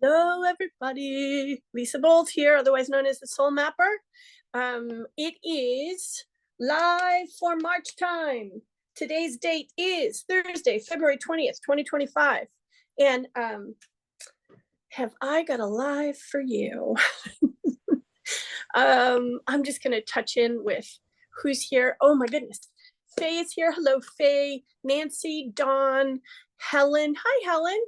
Hello, everybody. Lisa Bolt here, otherwise known as the Soul Mapper. It is live for March time. Today's date is Thursday, February 20th, 2025. And have I got a live for you? I'm just going to touch in with who's here. Oh, my goodness. Faye is here. Hello, Faye. Nancy, Dawn, Helen. Hi, Helen.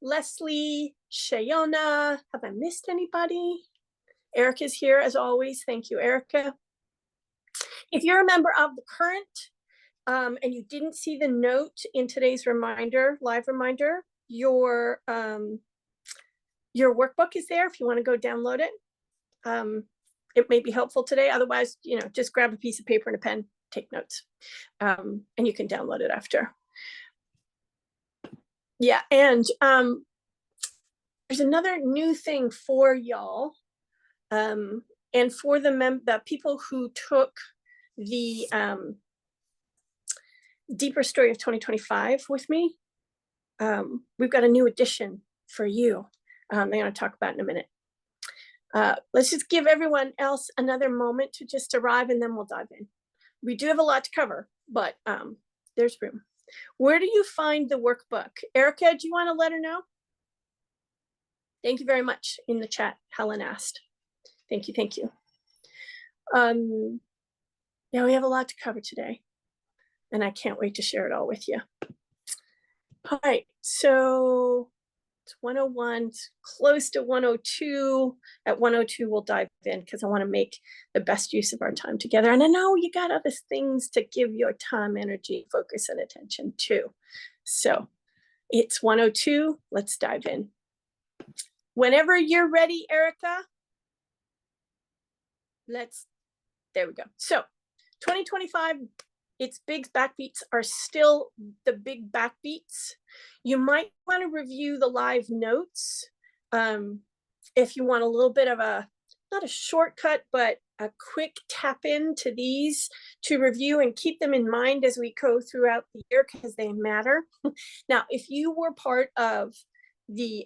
Leslie, Shayona. Have I missed anybody? Erica's here as always. Thank you, Erica. If you're a member of the current and you didn't see the note in today's reminder, live reminder, your workbook is there if you want to go download it. It may be helpful today. Otherwise, just grab a piece of paper and a pen, take notes, and you can download it after. Yeah, and there's another new thing for y'all, and for the people who took the Deeper Story of 2025 with me. We've got a new edition for you. I'm going to talk about in a minute. Let's just give everyone else another moment to just arrive, and then we'll dive in. We do have a lot to cover, but there's room. Where do you find the workbook? Erica, do you want to let her know? Thank you very much in the chat. Helen asked. Thank you. Thank you. Yeah, we have a lot to cover today, and I can't wait to share it all with you. All right, so it's 101, it's close to 102. At 102, we'll dive in because I want to make the best use of our time together. And I know you got other things to give your time, energy, focus, and attention to. So it's 102. Let's dive in. Whenever you're ready, Erica, there we go. So 2025, its big backbeats are still the big backbeats. You might want to review the live notes if you want a little bit of not a shortcut, but a quick tap into these to review and keep them in mind as we go throughout the year because they matter. Now, if you were part of the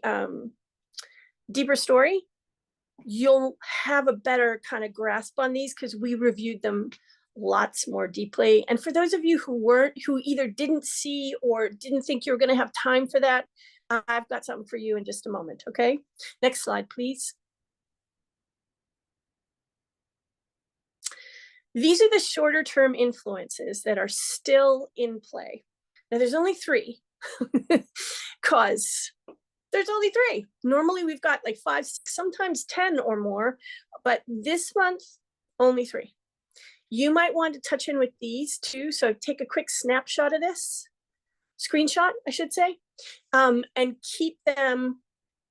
Deeper Story, you'll have a better kind of grasp on these because we reviewed them lots more deeply. And for those of you who either didn't see or didn't think you were going to have time for that, I've got something for you in just a moment. Okay, next slide, please. These are the shorter term influences that are still in play. Now there's only 3 because there's only 3. Normally we've got like 5, sometimes 10 or more, but this month only 3. You might want to touch in with these too. So take a quick snapshot of this, screenshot, I should say, and keep them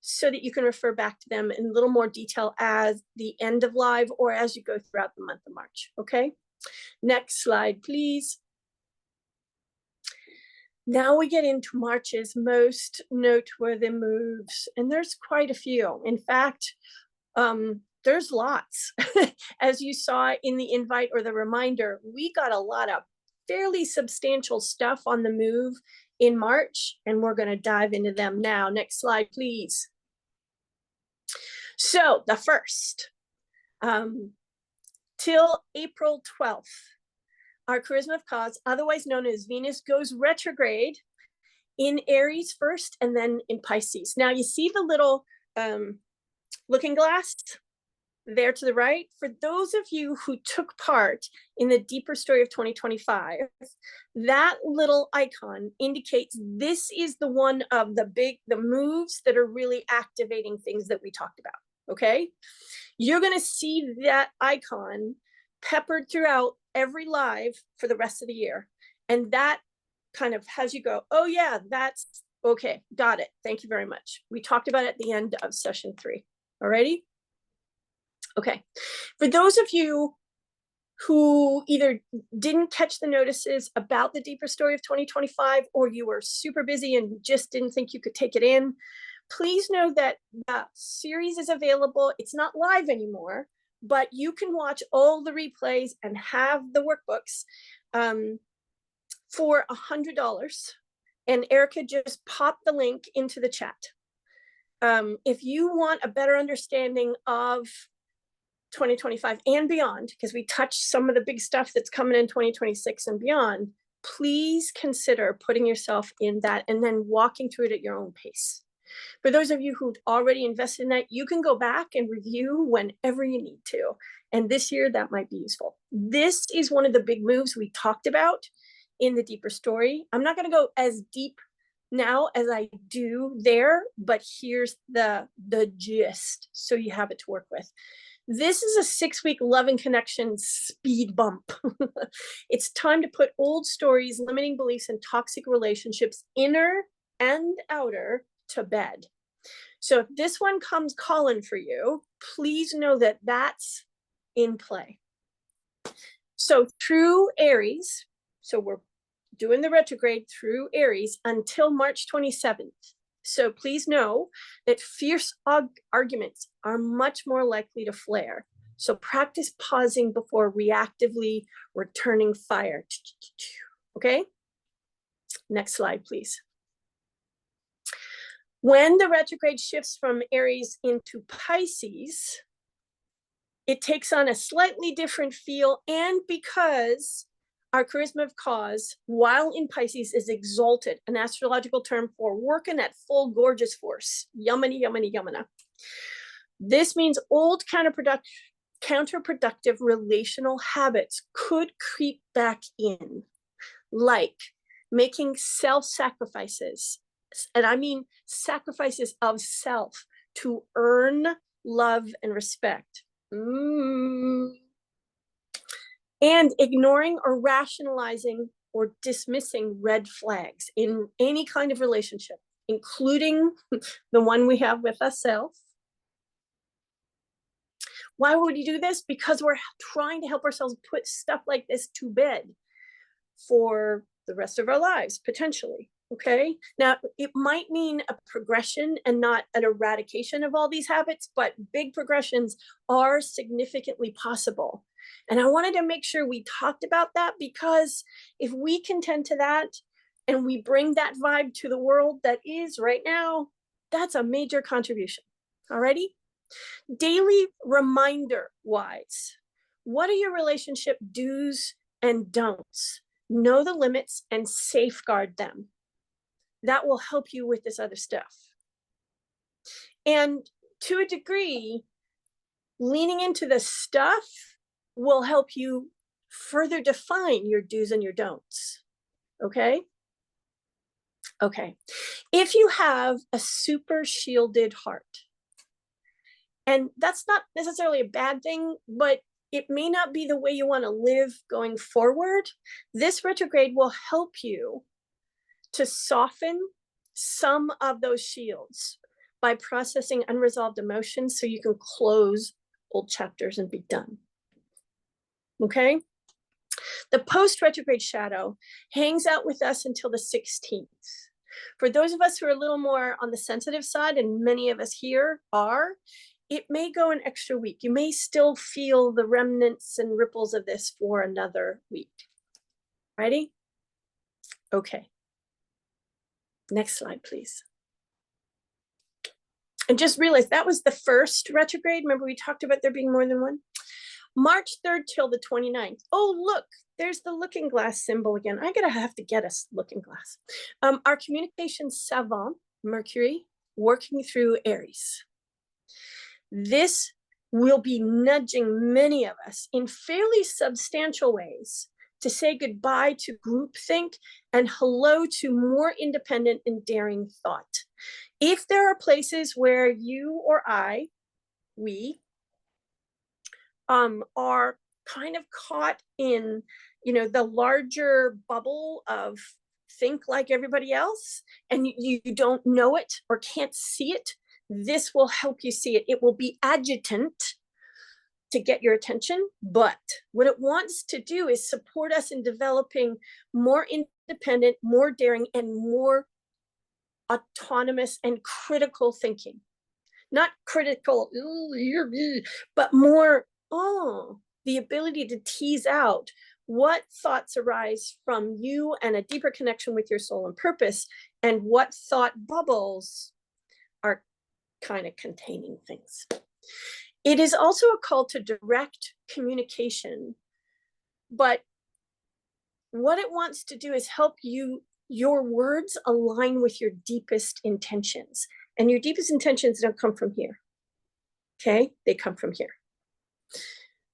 so that you can refer back to them in a little more detail as the end of live or as you go throughout the month of March. Okay, next slide, please. Now we get into March's most noteworthy moves, and there's quite a few. In fact, there's lots. As you saw in the invite or the reminder, we got a lot of fairly substantial stuff on the move in March, and we're going to dive into them now. Next slide, please. So the first, till April 12th, our Charisma of Cause, otherwise known as Venus, goes retrograde in Aries first and then in Pisces. Now you see the little looking glass there to the right. For those of you who took part in the Deeper Story of 2025, that little icon indicates this is the one of the moves that are really activating things that we talked about. Okay, you're going to see that icon peppered throughout every live for the rest of the year, and that kind of has you go, oh yeah, that's okay, got it, thank you very much. We talked about it at the end of session 3. Alrighty. Okay, for those of you who either didn't catch the notices about the Deeper Story of 2025 or you were super busy and just didn't think you could take it in, please know that the series is available. It's not live anymore, but you can watch all the replays and have the workbooks for $100. And Erica just popped the link into the chat. if you want a better understanding of 2025 and beyond, because we touched some of the big stuff that's coming in 2026 and beyond, please consider putting yourself in that and then walking through it at your own pace. For those of you who've already invested in that, you can go back and review whenever you need to. And this year, that might be useful. This is one of the big moves we talked about in the deeper story. I'm not going to go as deep now as I do there, but here's the gist, so you have it to work with. This is a 6-week love and connection speed bump. It's time to put old stories, limiting beliefs, and toxic relationships, inner and outer, to bed. So if this one comes calling for you, please know that that's in play. So through Aries, so we're doing the retrograde through Aries until March 27th. So please know that fierce arguments are much more likely to flare. So practice pausing before reactively returning fire. Okay? Next slide, please. When the retrograde shifts from Aries into Pisces, it takes on a slightly different feel, and because our charisma of cause, while in Pisces, is exalted, an astrological term for working at full gorgeous force. Yamana, yamana, yamana. This means old counterproductive relational habits could creep back in, like making self-sacrifices, and I mean sacrifices of self to earn love and respect. And ignoring or rationalizing or dismissing red flags in any kind of relationship, including the one we have with ourselves. Why would you do this? Because we're trying to help ourselves put stuff like this to bed for the rest of our lives, potentially. Okay. Now, it might mean a progression and not an eradication of all these habits, but big progressions are significantly possible. And I wanted to make sure we talked about that, because if we can tend to that and we bring that vibe to the world that is right now, that's a major contribution. Alrighty? Daily reminder wise, what are your relationship do's and don'ts? Know the limits and safeguard them. That will help you with this other stuff. And to a degree, leaning into the stuff will help you further define your do's and your don'ts. Okay? Okay. If you have a super shielded heart, and that's not necessarily a bad thing, but it may not be the way you want to live going forward, this retrograde will help you to soften some of those shields by processing unresolved emotions so you can close old chapters and be done. Okay? The post-retrograde shadow hangs out with us until the 16th. For those of us who are a little more on the sensitive side, and many of us here are, it may go an extra week. You may still feel the remnants and ripples of this for another week. Ready? Okay. Next slide, please. And just realize that was the first retrograde. Remember, we talked about there being more than one? March 3rd till the 29th. Oh, look, there's the looking glass symbol again. have to get a looking glass. Our communication savant, Mercury, working through Aries. This will be nudging many of us in fairly substantial ways to say goodbye to groupthink and hello to more independent and daring thought. If there are places where you or we are kind of caught in, the larger bubble of think like everybody else, and you don't know it or can't see it, this will help you see it. It will be adjutant to get your attention, but what it wants to do is support us in developing more independent, more daring, and more autonomous and critical thinking. Not critical, but more, the ability to tease out what thoughts arise from you and a deeper connection with your soul and purpose, and what thought bubbles are kind of containing things. It is also a call to direct communication, but what it wants to do is help your words align with your deepest intentions. And your deepest intentions don't come from here. Okay? They come from here.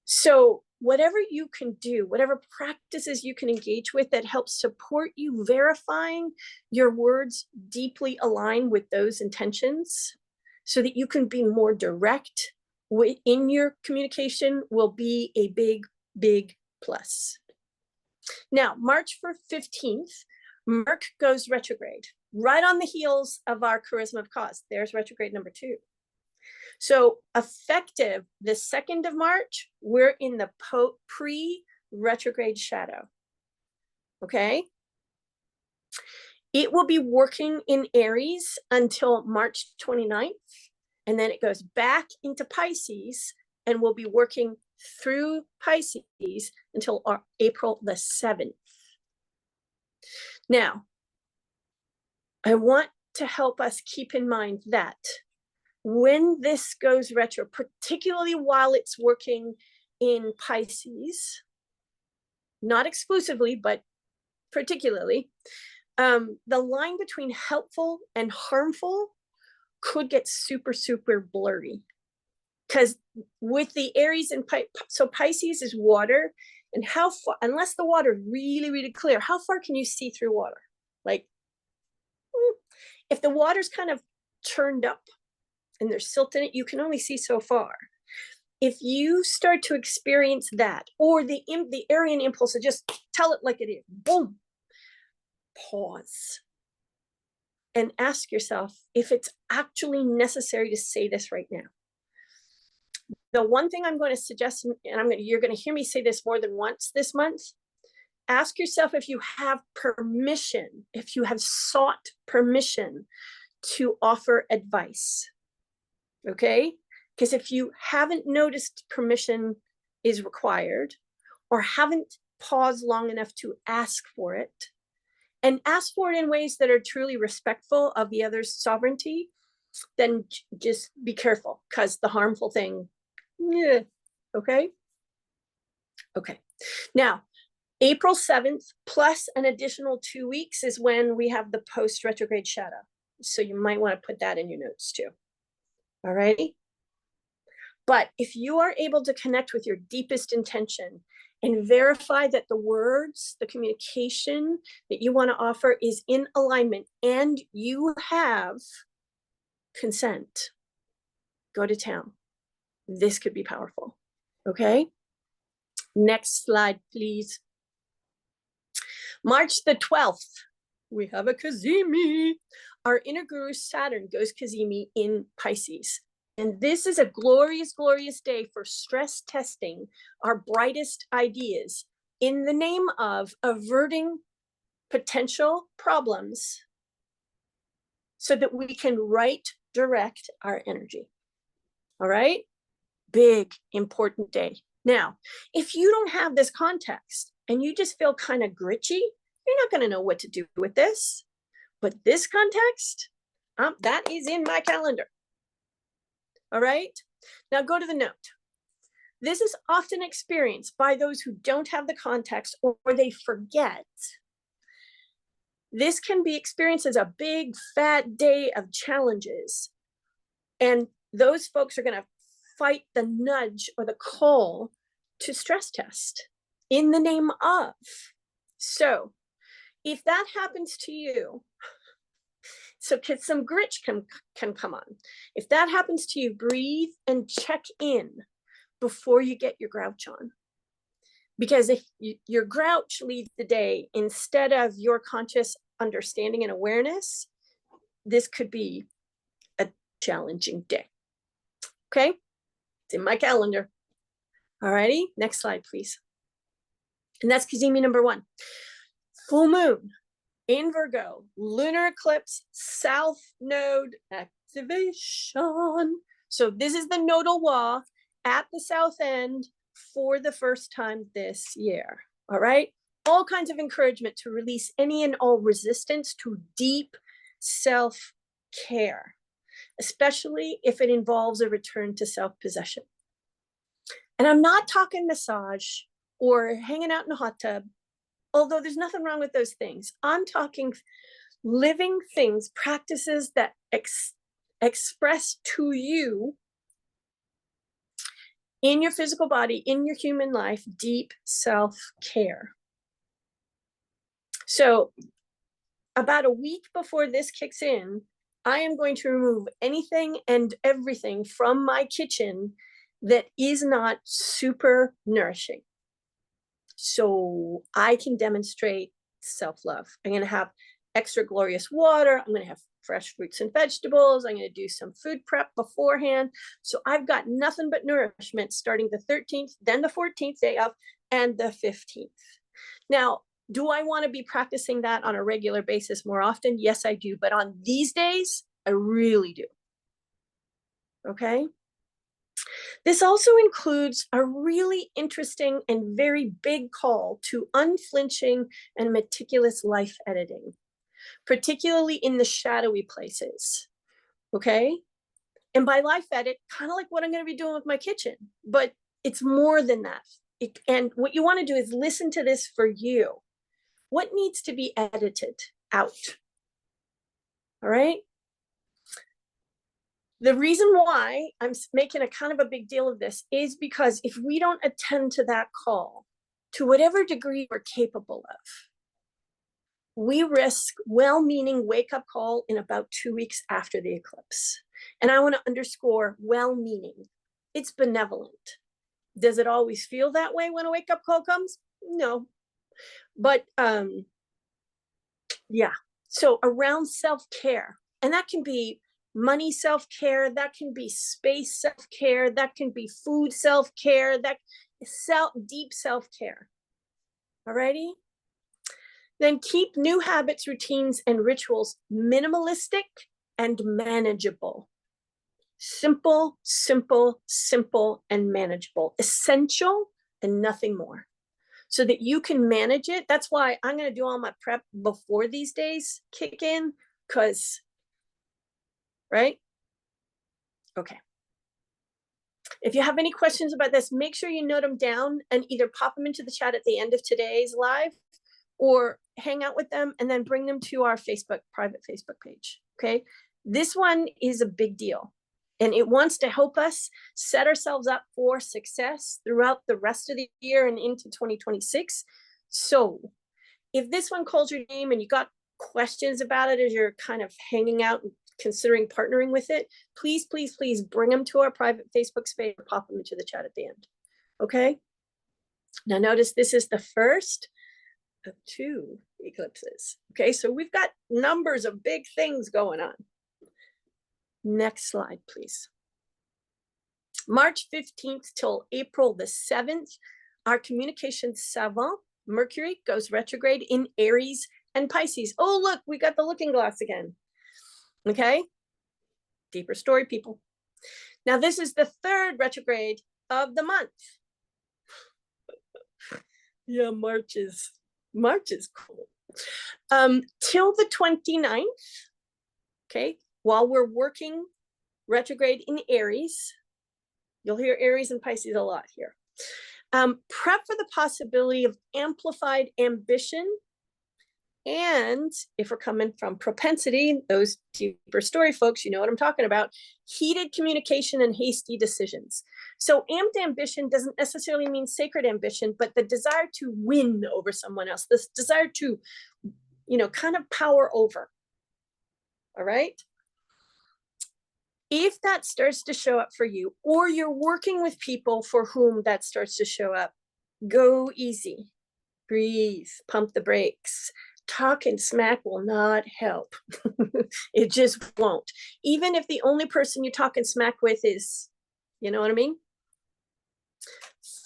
So whatever you can do, whatever practices you can engage with that help support you verifying your words deeply align with those intentions so that you can be more direct in your communication will be a big, big plus. Now, March 15th, Merc goes retrograde, right on the heels of our Charisma of Cause. There's retrograde number 2. So effective the 2nd of March, we're in the pre-retrograde shadow, okay? It will be working in Aries until March 29th, and then it goes back into Pisces and will be working through Pisces until April the 7th. Now, I want to help us keep in mind that when this goes retro, particularly while it's working in Pisces, not exclusively, but particularly, the line between helpful and harmful could get super, super blurry. Because with the Aries and so Pisces is water, and how far, unless the water is really, really clear, how far can you see through water? Like, if the water's kind of turned up and there's silt in it, you can only see so far. If you start to experience that, or the Arian impulse to just tell it like it is, boom, pause and ask yourself if it's actually necessary to say this right now. The one thing I'm going to suggest, and you're going to hear me say this more than once this month, ask yourself if you have permission, if you have sought permission to offer advice, okay? Because if you haven't noticed permission is required, or haven't paused long enough to ask for it, and ask for it in ways that are truly respectful of the other's sovereignty, then just be careful, because the harmful thing, yeah, okay? Okay. Now, April 7th plus an additional 2 weeks is when we have the post-retrograde shadow. So you might want to put that in your notes too. All righty? But if you are able to connect with your deepest intention and verify that the words, the communication that you want to offer is in alignment and you have consent, go to town. This could be powerful. Okay? Next slide, please. March the 12th, we have a Cazimi. Our inner guru Saturn goes Cazimi in Pisces. And this is a glorious, glorious day for stress testing our brightest ideas in the name of averting potential problems so that we can right direct our energy. All right? Big, important day. Now, if you don't have this context and you just feel kind of gritchy, you're not going to know what to do with this. But this context, that is in my calendar. All right? Now go to the note. This is often experienced by those who don't have the context or they forget. This can be experienced as a big, fat day of challenges. And those folks are going to fight the nudge or the call to stress test in the name of. So if that happens to you, so some grit can come on. If that happens to you, breathe and check in before you get your grouch on. Because if your grouch leads the day instead of your conscious understanding and awareness, this could be a challenging day. Okay? It's in my calendar. All righty, next slide, please. And that's Cazimi number 1. Full moon in Virgo, lunar eclipse, south node activation. So this is the nodal wall at the south end for the first time this year. All right. All kinds of encouragement to release any and all resistance to deep self-care. especially if it involves a return to self-possession. And I'm not talking massage or hanging out in a hot tub, although there's nothing wrong with those things. I'm talking living things, practices that express to you in your physical body, in your human life, deep self-care. So about a week before this kicks in, I am going to remove anything and everything from my kitchen that is not super nourishing, so I can demonstrate self-love. I'm going to have extra glorious water. I'm going to have fresh fruits and vegetables. I'm going to do some food prep beforehand. So I've got nothing but nourishment starting the 13th, then the 14th day of, and the 15th. Now, do I want to be practicing that on a regular basis more often? Yes, I do. But on these days, I really do. Okay. This also includes a really interesting and very big call to unflinching and meticulous life editing, particularly in the shadowy places. Okay. And by life edit, kind of like what I'm going to be doing with my kitchen, but it's more than that. And what you want to do is listen to this for you. What needs to be edited out? All right. The reason why I'm making a kind of a big deal of this is because if we don't attend to that call, to whatever degree we're capable of, we risk well-meaning wake-up call in about 2 weeks after the eclipse. And I want to underscore well-meaning. It's benevolent. Does it always feel that way when a wake-up call comes? No. But yeah, so around self-care, and that can be money self-care, that can be space self-care, that can be food self-care, that deep self-care. Alrighty? Then keep new habits, routines, and rituals minimalistic and manageable. Simple, simple, simple, and manageable. Essential and nothing more, so that you can manage it. That's why I'm going to do all my prep before these days kick in, because, right? Okay. If you have any questions about this, make sure you note them down and either pop them into the chat at the end of today's live, or hang out with them and then bring them to our private Facebook page. Okay. This one is a big deal, and it wants to help us set ourselves up for success throughout the rest of the year and into 2026. So if this one calls your name and you got questions about it as you're kind of hanging out and considering partnering with it, please, please, please bring them to our private Facebook space or pop them into the chat at the end. Okay. Now notice this is the first of 2 eclipses. Okay, so we've got numbers of big things going on. Next slide, please. March 15th till April the 7th, our communication savant, Mercury, goes retrograde in Aries and Pisces. Oh, look, we got the looking glass again. Okay, deeper story, people. Now, this is the 3rd retrograde of the month. Yeah, March is cool. Till the 29th, okay, while we're working retrograde in Aries, you'll hear Aries and Pisces a lot here. Prep for the possibility of amplified ambition. And if we're coming from propensity, those deeper story folks, you know what I'm talking about, heated communication and hasty decisions. So amped ambition doesn't necessarily mean sacred ambition, but the desire to win over someone else, this desire to, kind of power over. All right. If that starts to show up for you, or you're working with people for whom that starts to show up, go easy, breathe, pump the brakes. Talking smack will not help. It just won't. Even if the only person you're talking smack with is, you know what I mean?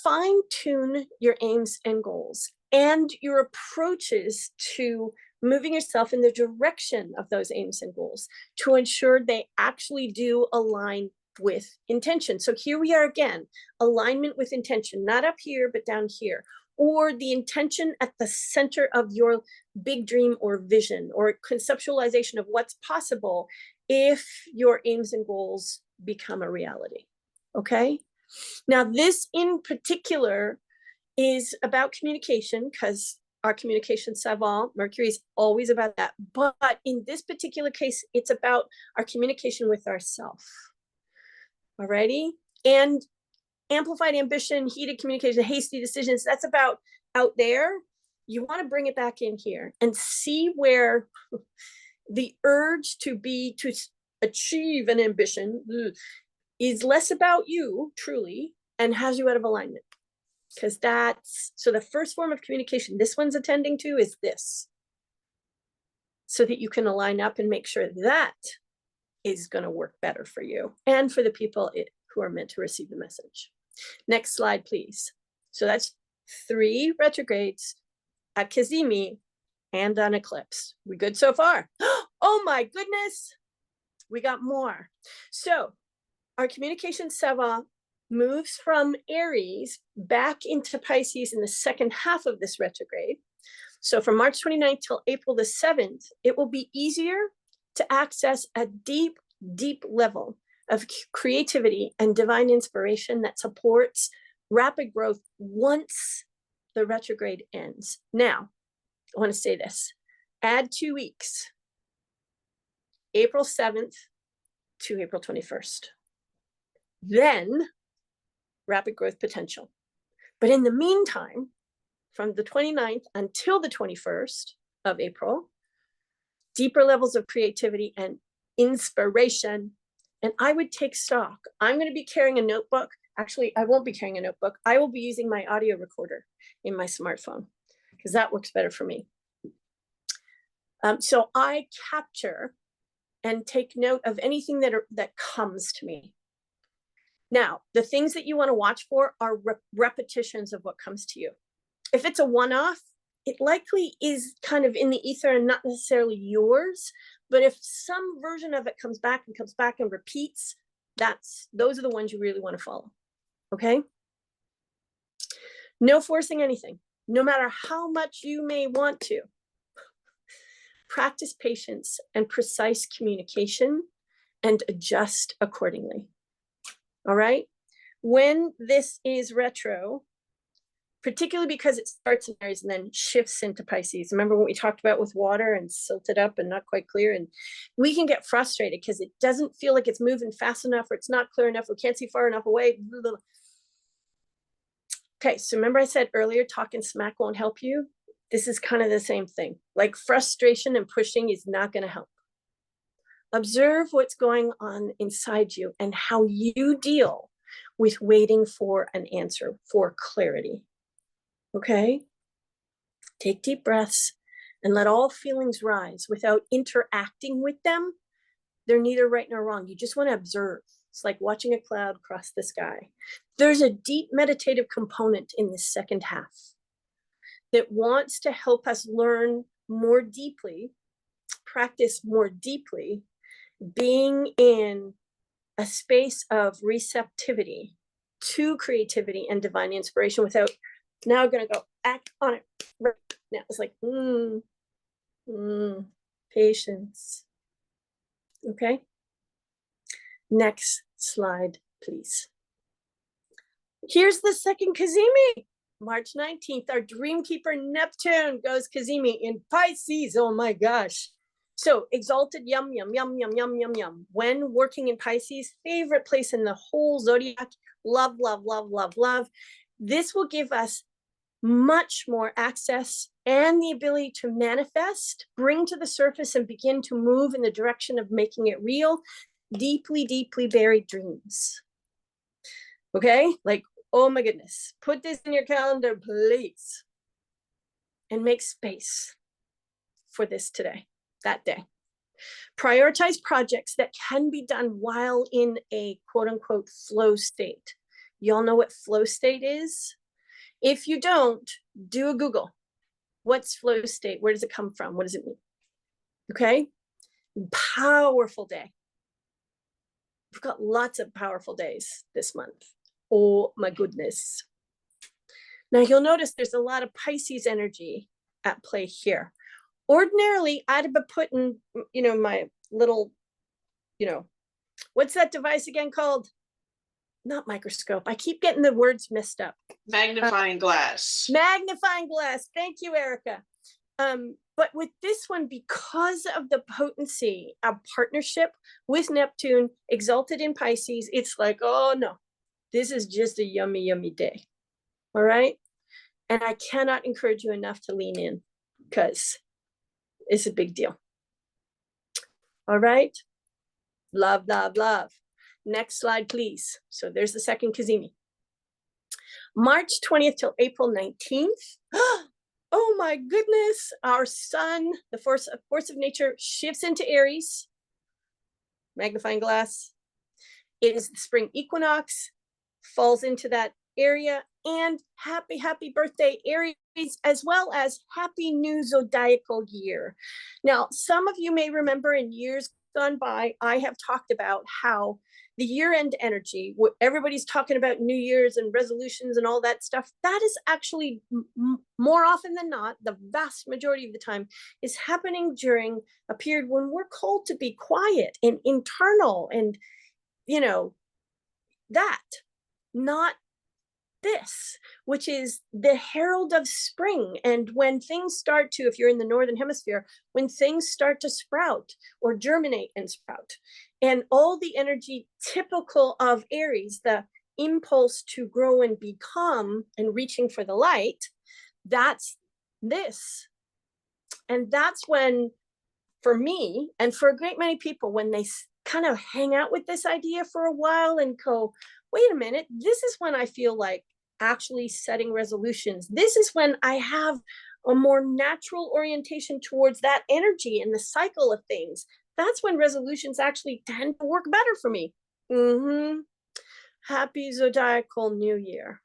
Fine tune your aims and goals and your approaches to moving yourself in the direction of those aims and goals to ensure they actually do align with intention. So here we are again, alignment with intention, not up here, but down here, or the intention at the center of your big dream or vision or conceptualization of what's possible if your aims and goals become a reality. Okay. Now, this in particular is about communication, because our communication savant, Mercury, is always about that. But in this particular case, it's about our communication with ourselves. Alrighty. And amplified ambition, heated communication, hasty decisions, that's about out there. You want to bring it back in here and see where the urge to achieve an ambition is less about you truly and has you out of alignment. Because so the first form of communication this one's attending to is this, so that you can align up and make sure that is going to work better for you and for the people who are meant to receive the message. Next slide, please. So that's 3 retrogrades at Cazimi and an eclipse. We good so far? Oh my goodness, we got more. So our communication savant moves from Aries back into Pisces in the second half of this retrograde. So from March 29th till April the 7th, it will be easier to access a deep, deep level of creativity and divine inspiration that supports rapid growth once the retrograde ends. Now, I want to say this, add 2 weeks, April 7th to April 21st. Then rapid growth potential. But in the meantime, from the 29th until the 21st of April, deeper levels of creativity and inspiration. And I would take stock. I'm going to be carrying a notebook. Actually, I won't be carrying a notebook. I will be using my audio recorder in my smartphone because that works better for me. So I capture and take note of anything that comes to me. Now, the things that you want to watch for are repetitions of what comes to you. If it's a one-off, it likely is kind of in the ether and not necessarily yours. But if some version of it comes back and repeats, those are the ones you really want to follow. Okay? No forcing anything, no matter how much you may want to. Practice patience and precise communication and adjust accordingly. All right. When this is retro, particularly because it starts in Aries and then shifts into Pisces. Remember what we talked about with water and silted up and not quite clear? And we can get frustrated because it doesn't feel like it's moving fast enough, or it's not clear enough, we can't see far enough away. Okay, so remember I said earlier, talking smack won't help you? This is kind of the same thing. Like frustration and pushing is not going to help. Observe what's going on inside you and how you deal with waiting for an answer, for clarity. Okay? Take deep breaths and let all feelings rise without interacting with them. They're neither right nor wrong. You just want to observe. It's like watching a cloud cross the sky. There's a deep meditative component in this second half that wants to help us learn more deeply, practice more deeply, being in a space of receptivity to creativity and divine inspiration without now going to go act on it right now. It's like, patience. Okay. Next slide, please. Here's the second Cazimi. March 19th, our dream keeper Neptune goes Cazimi in Pisces. Oh my gosh. So exalted, yum, yum, yum, yum, yum, yum, yum. When working in Pisces, favorite place in the whole zodiac. Love, love, love, love, love. This will give us much more access and the ability to manifest, bring to the surface and begin to move in the direction of making it real, deeply, deeply buried dreams. Okay? Like, oh my goodness, put this in your calendar, please. And make space for this today, that day. Prioritize projects that can be done while in a quote unquote flow state. Y'all know what flow state is? If you don't, do a Google. What's flow state? Where does it come from? What does it mean? Okay? Powerful day. We've got lots of powerful days this month. Oh my goodness. Now you'll notice there's a lot of Pisces energy at play here. Ordinarily, I'd have been putting, my little what's that device again called? Not microscope. I keep getting the words messed up. Magnifying glass. Magnifying glass. Thank you, Erica. But with this one, because of the potency of partnership with Neptune exalted in Pisces, it's like, oh no, this is just a yummy, yummy day. All right. And I cannot encourage you enough to lean in because it's a big deal. All right. Love, love, love. Next slide, please. So there's the second cazimi. March 20th till April 19th. Oh my goodness. Our sun, the force of nature, shifts into Aries. Magnifying glass. It is the spring equinox, falls into that area, and happy birthday, Aries, as well as happy new zodiacal year. Now, some of you may remember in years gone by, I have talked about how the year-end energy, everybody's talking about New Year's and resolutions and all that stuff, that is actually more often than not, the vast majority of the time, is happening during a period when we're called to be quiet and internal and, that, not this, which is the herald of spring. And when things start to, if you're in the Northern Hemisphere, when things start to sprout or germinate and sprout, and all the energy typical of Aries, the impulse to grow and become and reaching for the light, that's this. And that's when, for me, and for a great many people, when they kind of hang out with this idea for a while and go, wait a minute, this is when I feel like actually setting resolutions. This is when I have a more natural orientation towards that energy and the cycle of things. That's when resolutions actually tend to work better for me. Happy zodiacal new year.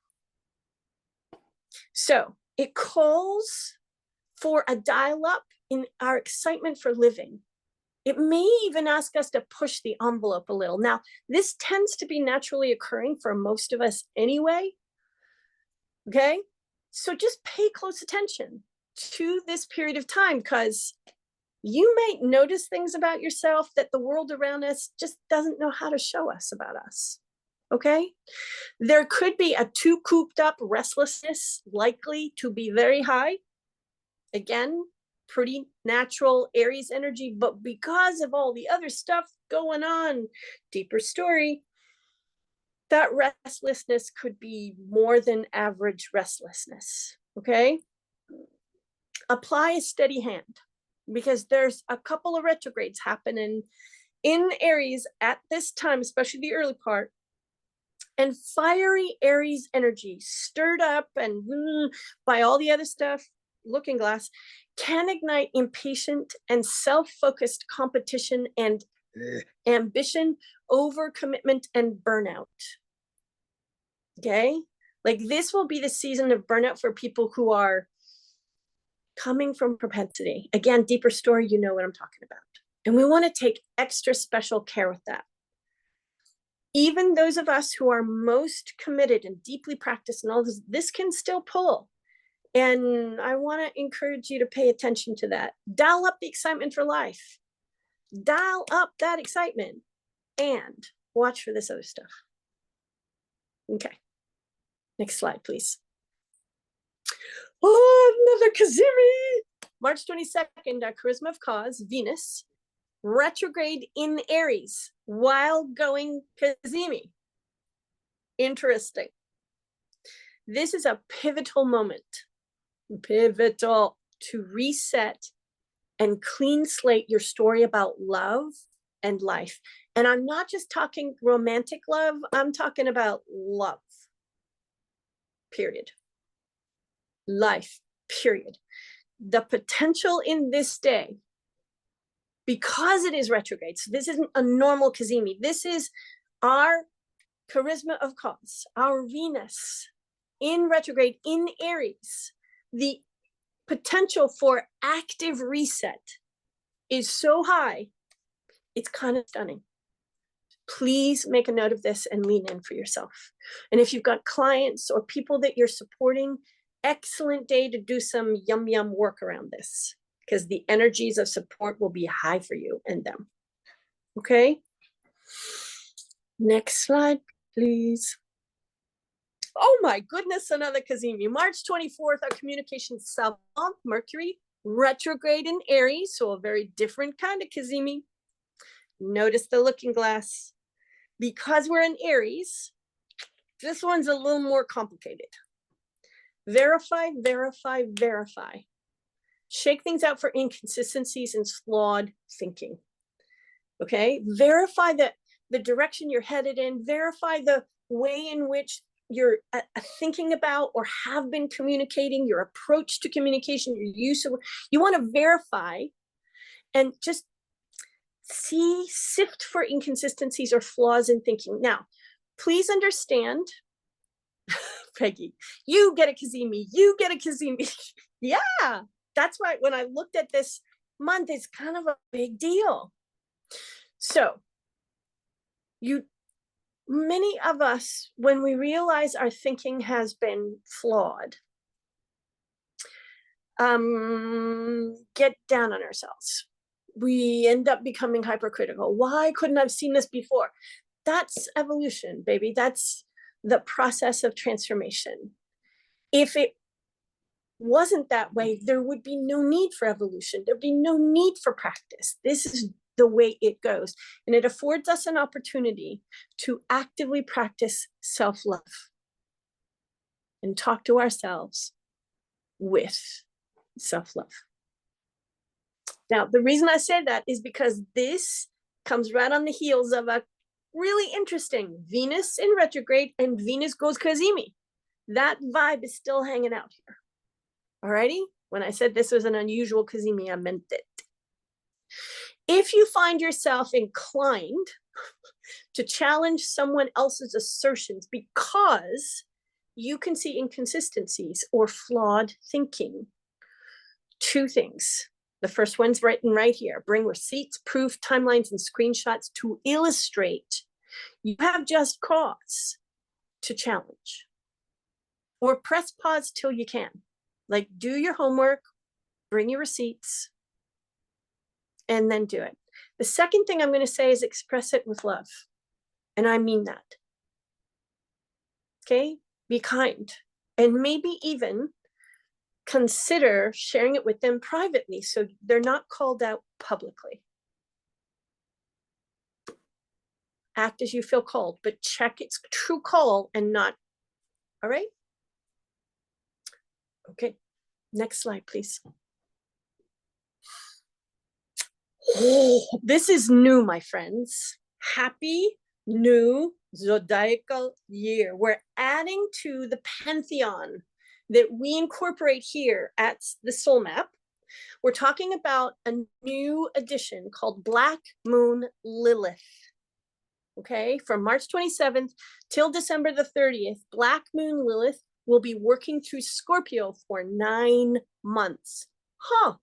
So it calls for a dial up in our excitement for living. It may even ask us to push the envelope a little. Now, this tends to be naturally occurring for most of us anyway. Okay, so just pay close attention to this period of time, because you might notice things about yourself that the world around us just doesn't know how to show us about us. Okay, there could be a too cooped up restlessness likely to be very high. Again, pretty natural Aries energy, but because of all the other stuff going on, deeper story, that restlessness could be more than average restlessness. Okay, apply a steady hand, because there's a couple of retrogrades happening in Aries at this time, especially the early part, and fiery Aries energy stirred up and by all the other stuff, looking glass, can ignite impatient and self-focused competition and ambition, overcommitment, and burnout. Okay, like this will be the season of burnout for people who are coming from propensity. Again, deeper story, you know what I'm talking about. And we want to take extra special care with that. Even those of us who are most committed and deeply practiced and all this can still pull. And I want to encourage you to pay attention to that. Dial up the excitement for life. Dial up that excitement and watch for this other stuff. Okay. Next slide, please. Oh, another cazimi. March 22nd, our charisma of cause, Venus, retrograde in Aries while going cazimi. Interesting. This is a pivotal moment. Pivotal to reset and clean slate your story about love and life. And I'm not just talking romantic love, I'm talking about love. Period. Life, period. The potential in this day, because it is retrograde, so this isn't a normal cazimi, this is our charisma of cause, our Venus in retrograde in Aries. The potential for active reset is so high, it's kind of stunning. Please make a note of this and lean in for yourself. And if you've got clients or people that you're supporting, excellent day to do some yum work around this, because the energies of support will be high for you and them. Okay, Next slide, please. Oh my goodness, another cazimi. March 24th, our communication savant, Mercury, retrograde in Aries, so a very different kind of cazimi. Notice the looking glass. Because we're in Aries, this one's a little more complicated. Verify, verify, verify. Shake things out for inconsistencies and flawed thinking. Okay, verify that the direction you're headed in, verify the way in which you're thinking about or have been communicating, your approach to communication, your use of, you want to verify and just sift for inconsistencies or flaws in thinking. Now, please understand, Peggy, you get a cazimi, you get a cazimi. Yeah, that's why when I looked at this month, it's kind of a big deal. So many of us, when we realize our thinking has been flawed, get down on ourselves. We end up becoming hypercritical. Why couldn't I have seen this before? That's evolution, baby. That's the process of transformation. If it wasn't that way, there would be no need for evolution. There'd be no need for practice. This is the way it goes. And it affords us an opportunity to actively practice self-love and talk to ourselves with self-love. Now, the reason I say that is because this comes right on the heels of a really interesting Venus in retrograde and Venus goes cazimi. That vibe is still hanging out here. Alrighty? When I said this was an unusual cazimi, I meant it. If you find yourself inclined to challenge someone else's assertions because you can see inconsistencies or flawed thinking, two things. The first one's written right here. Bring receipts, proof, timelines, and screenshots to illustrate you have just cause to challenge. Or press pause till you can. Like, do your homework, bring your receipts, and then do it. The second thing I'm going to say is express it with love. And I mean that. Okay? Be kind. And maybe even consider sharing it with them privately so they're not called out publicly. Act as you feel called, but check its true call and not. All right? Okay. Next slide, please. Oh, this is new, my friends. Happy new zodiacal year. We're adding to the pantheon that we incorporate here at the Soul Map. We're talking about a new edition called Black Moon Lilith. Okay, from March 27th till December the 30th, Black Moon Lilith will be working through Scorpio for 9 months. 9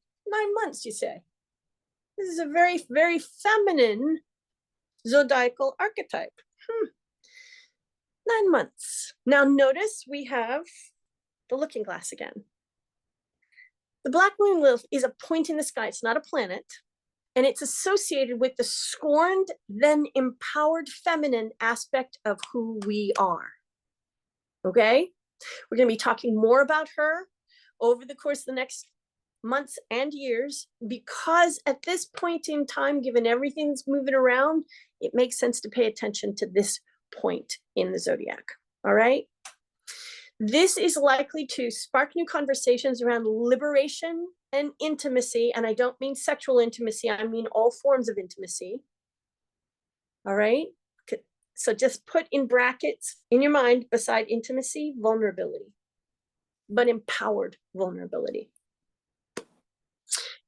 months, you say? This is a very, very feminine zodiacal archetype. 9 months. Now notice we have the looking glass again. The Black Moon Lilith is a point in the sky. It's not a planet. And it's associated with the scorned, then empowered feminine aspect of who we are. Okay? We're going to be talking more about her over the course of the next months and years, because at this point in time, given everything that's moving around, it makes sense to pay attention to this point in the zodiac. All right? This is likely to spark new conversations around liberation and intimacy. And I don't mean sexual intimacy, I mean all forms of intimacy. All right? So just put in brackets in your mind beside intimacy, vulnerability, but empowered vulnerability.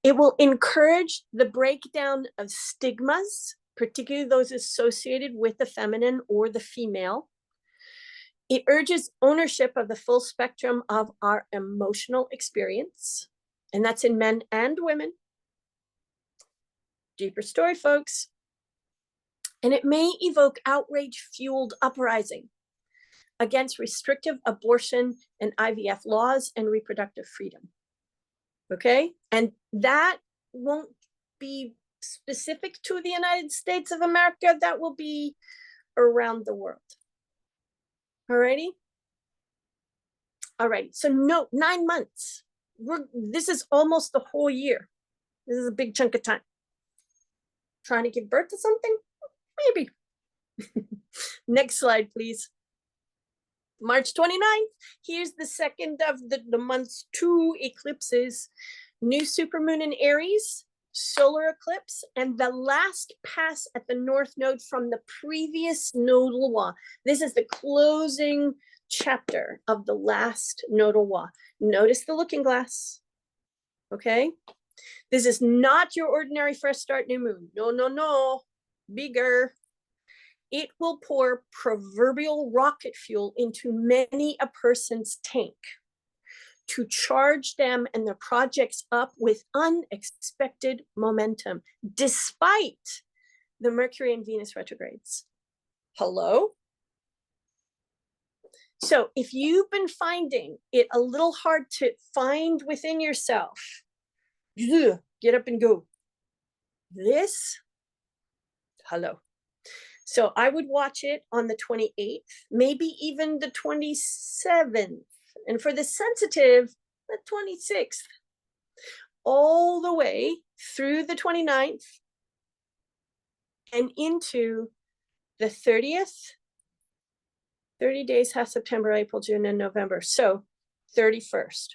It will encourage the breakdown of stigmas, particularly those associated with the feminine or the female. It urges ownership of the full spectrum of our emotional experience, and that's in men and women. Deeper story, folks. And it may evoke outrage-fueled uprising against restrictive abortion and IVF laws and reproductive freedom. Okay? And that won't be specific to the United States of America. That will be around the world. Alrighty? Alright, so no, 9 months. This is almost the whole year. This is a big chunk of time. Trying to give birth to something? Maybe. Next slide, please. March 29th, here's the second of the month's 2 eclipses. New supermoon in Aries, solar eclipse, and the last pass at the North Node from the previous nodal wa. This is the closing chapter of the last nodal wa. Notice the looking glass, okay? This is not your ordinary fresh start new moon. No, no, no, bigger. It will pour proverbial rocket fuel into many a person's tank to charge them and their projects up with unexpected momentum, despite the Mercury and Venus retrogrades. Hello? So if you've been finding it a little hard to find within yourself, get up and go. This, hello. So I would watch it on the 28th, maybe even the 27th. And for the sensitive, the 26th, all the way through the 29th and into the 30th, 30 days, half September, April, June, and November. So 31st.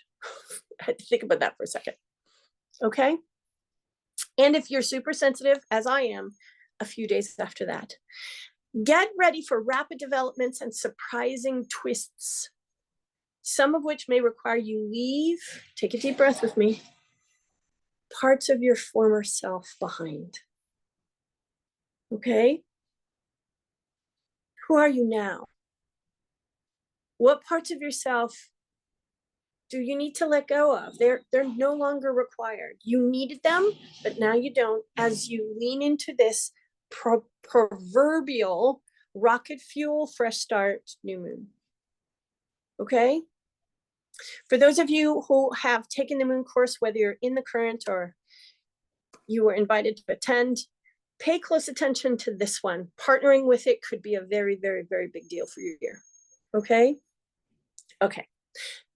I had to think about that for a second. Okay. And if you're super sensitive, as I am, a few days after that. Get ready for rapid developments and surprising twists, some of which may require you leave, take a deep breath with me, parts of your former self behind. Okay? Who are you now? What parts of yourself do you need to let go of? They're no longer required. You needed them, but now you don't, as you lean into this proverbial rocket fuel, fresh start, new moon. Okay? For those of you who have taken the moon course, whether you're in the current or you were invited to attend, pay close attention to this one. Partnering with it could be a very, very, very big deal for your year. Okay? Okay.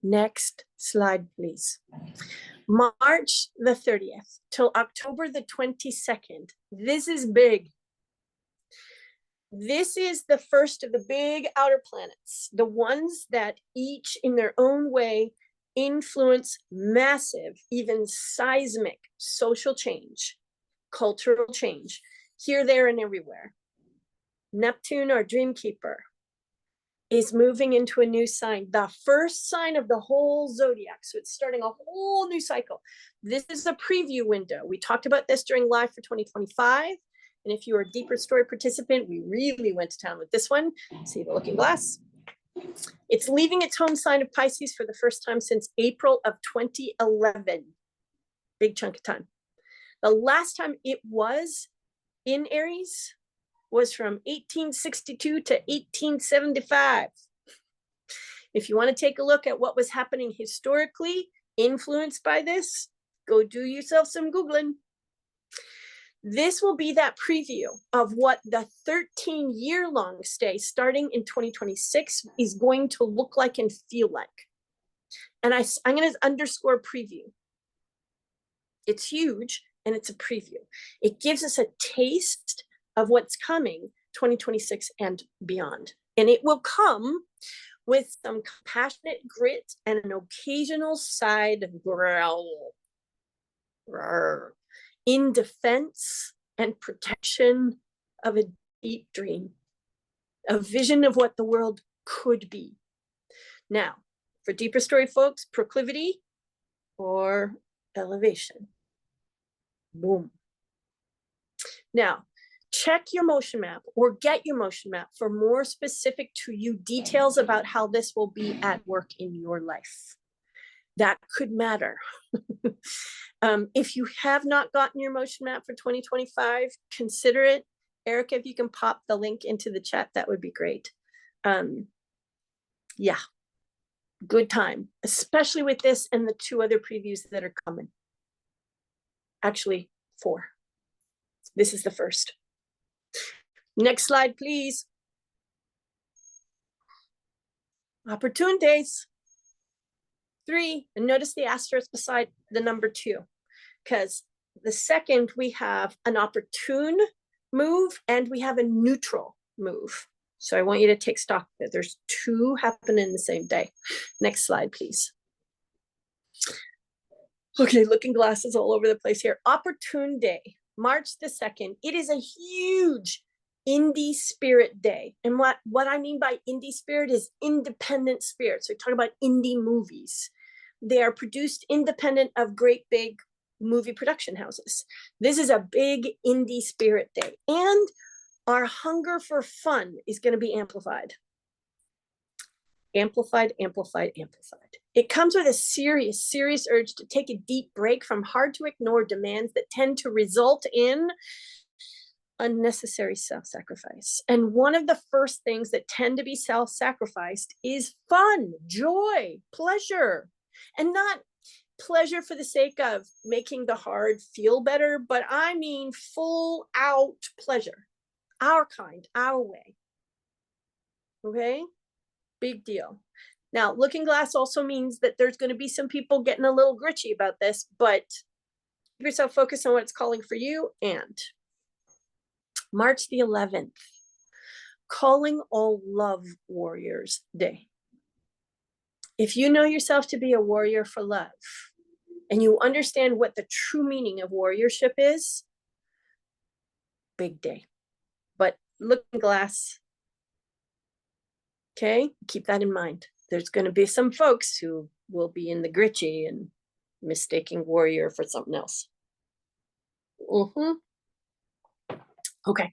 Next slide, please. March the 30th till October the 22nd. This is big. This is the first of the big outer planets, the ones that each in their own way influence massive, even seismic social change, cultural change, here, there, and everywhere. Neptune, our dream keeper, is moving into a new sign, the first sign of the whole zodiac. So it's starting a whole new cycle. This is a preview window. We talked about this during Live for 2025. And if you are a Deeper Story participant, we really went to town with this one. See the looking glass? It's leaving its home sign of Pisces for the first time since April of 2011. Big chunk of time. The last time it was in Aries was from 1862 to 1875. If you want to take a look at what was happening historically, influenced by this, go do yourself some Googling. This will be that preview of what the 13-year-long stay starting in 2026 is going to look like and feel like. And I'm going to underscore preview. It's huge and it's a preview. It gives us a taste of what's coming 2026 and beyond. And it will come with some compassionate grit and an occasional side of growl. Rawr. In defense and protection of a deep dream, a vision of what the world could be. Now, for Deeper Story folks, proclivity or elevation. Boom. Now, check your motion map or get your motion map for more specific to you details about how this will be at work in your life. That could matter. If you have not gotten your motion map for 2025, consider it. Erica, if you can pop the link into the chat, that would be great. Yeah, good time, especially with this and the 2 other previews that are coming. Actually, 4. This is the first. Next slide, please. Opportune days. 3, and notice the asterisk beside the number 2, because the second we have an opportune move and we have a neutral move. So I want you to take stock that there's 2 happening the same day. Next slide, please. Okay, looking glasses all over the place here. Opportune day, March the 2nd. It is a huge indie spirit day. And what I mean by indie spirit is independent spirit. So we talk about indie movies. They are produced independent of great big movie production houses. This is a big indie spirit day. And our hunger for fun is going to be amplified. Amplified, amplified, amplified. It comes with a serious, serious urge to take a deep break from hard to ignore demands that tend to result in unnecessary self-sacrifice. And one of the first things that tend to be self-sacrificed is fun, joy, pleasure, and not pleasure for the sake of making the hard feel better, but I mean full out pleasure, our kind, our way. Okay, big deal. Now, looking glass also means that there's going to be some people getting a little gritchy about this, but keep yourself focused on what it's calling for you. And March the 11th, calling all love warriors day. If you know yourself to be a warrior for love, and you understand what the true meaning of warriorship is, big day. But looking glass, okay, keep that in mind. There's going to be some folks who will be in the gritchy and mistaking warrior for something else. Okay,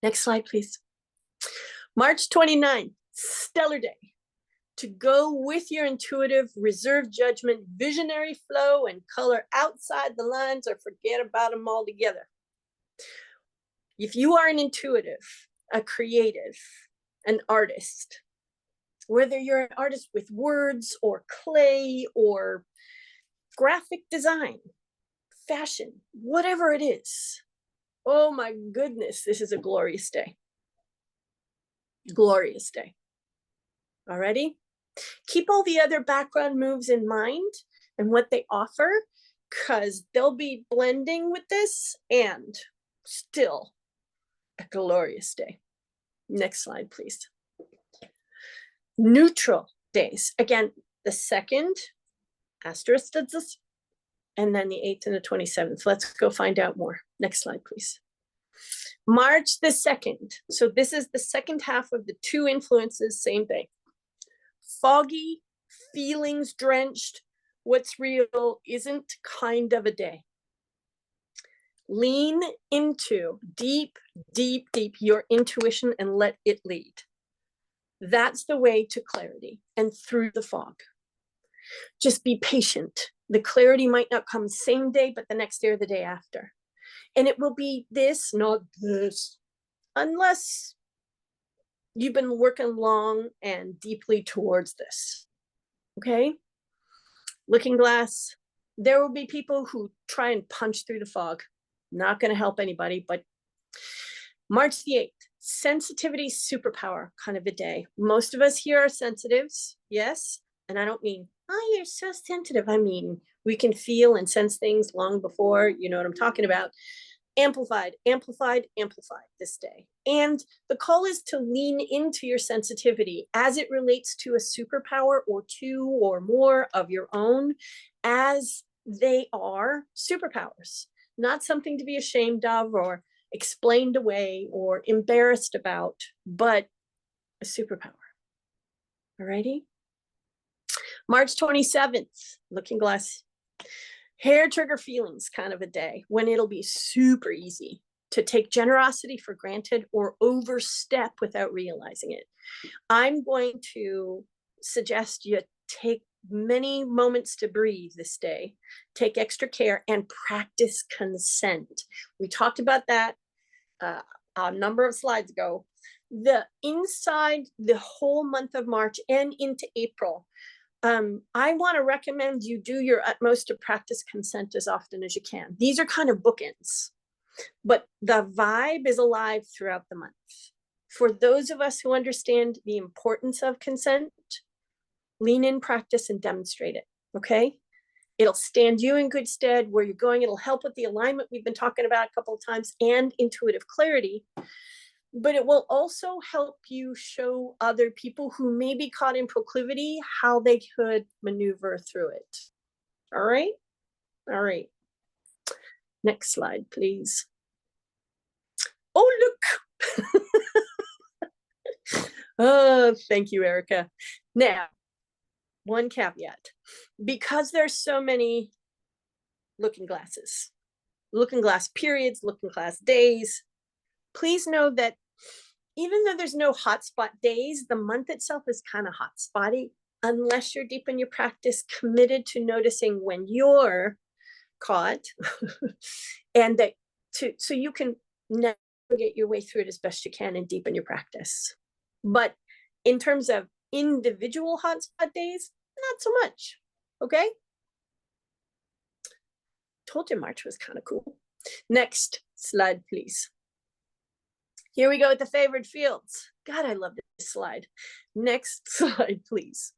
next slide, please. March 29th, stellar day. To go with your intuitive, reserved judgment, visionary flow, and color outside the lines or forget about them altogether. If you are an intuitive, a creative, an artist, whether you're an artist with words or clay or graphic design, fashion, whatever it is, oh my goodness, this is a glorious day. Glorious day. Alrighty? Keep all the other background moves in mind and what they offer, because they'll be blending with this, and still a glorious day. Next slide, please. Neutral days. Again, the 2nd, asterisk, and then the 8th and the 27th. Let's go find out more. Next slide, please. March the 2nd. So this is the second half of the 2 influences, same thing. Foggy, feelings drenched, what's real isn't kind of a day. Lean into deep, deep, deep your intuition and let it lead. That's the way to clarity and through the fog. Just be patient. The clarity might not come same day, but the next day or the day after. And it will be this, not this, unless you've been working long and deeply towards this. Okay? Looking glass, there will be people who try and punch through the fog. Not going to help anybody, but March the 8th, sensitivity superpower kind of a day. Most of us here are sensitives, yes. And I don't mean, oh, you're so sensitive. I mean, we can feel and sense things long before, you know what I'm talking about. Amplified, amplified, amplified this day. And the call is to lean into your sensitivity as it relates to a superpower or 2 or more of your own, as they are superpowers, not something to be ashamed of or explained away or embarrassed about, but a superpower. Alrighty. March 27th, looking glass. Hair trigger feelings kind of a day when it'll be super easy to take generosity for granted or overstep without realizing it. I'm going to suggest you take many moments to breathe this day, take extra care, and practice consent. We talked about that a number of slides ago. Inside the whole month of March and into April, I want to recommend you do your utmost to practice consent as often as you can. These are kind of bookends, but the vibe is alive throughout the month. For those of us who understand the importance of consent, lean in, practice, and demonstrate it, okay? It'll stand you in good stead where you're going. It'll help with the alignment we've been talking about a couple of times and intuitive clarity. But it will also help you show other people who may be caught in proclivity how they could maneuver through it. All right? All right. Next slide, please. Oh, look. Oh, thank you, Erica. Now, one caveat. Because there's so many looking glasses, looking glass periods, looking glass days, please know that even though there's no hotspot days, the month itself is kind of hotspotty unless you're deep in your practice, committed to noticing when you're caught and that so you can navigate your way through it as best you can and deepen your practice. But in terms of individual hotspot days, not so much. Okay. Told you March was kind of cool. Next slide, please. Here we go with the favored fields. God, I love this slide. Next slide, please.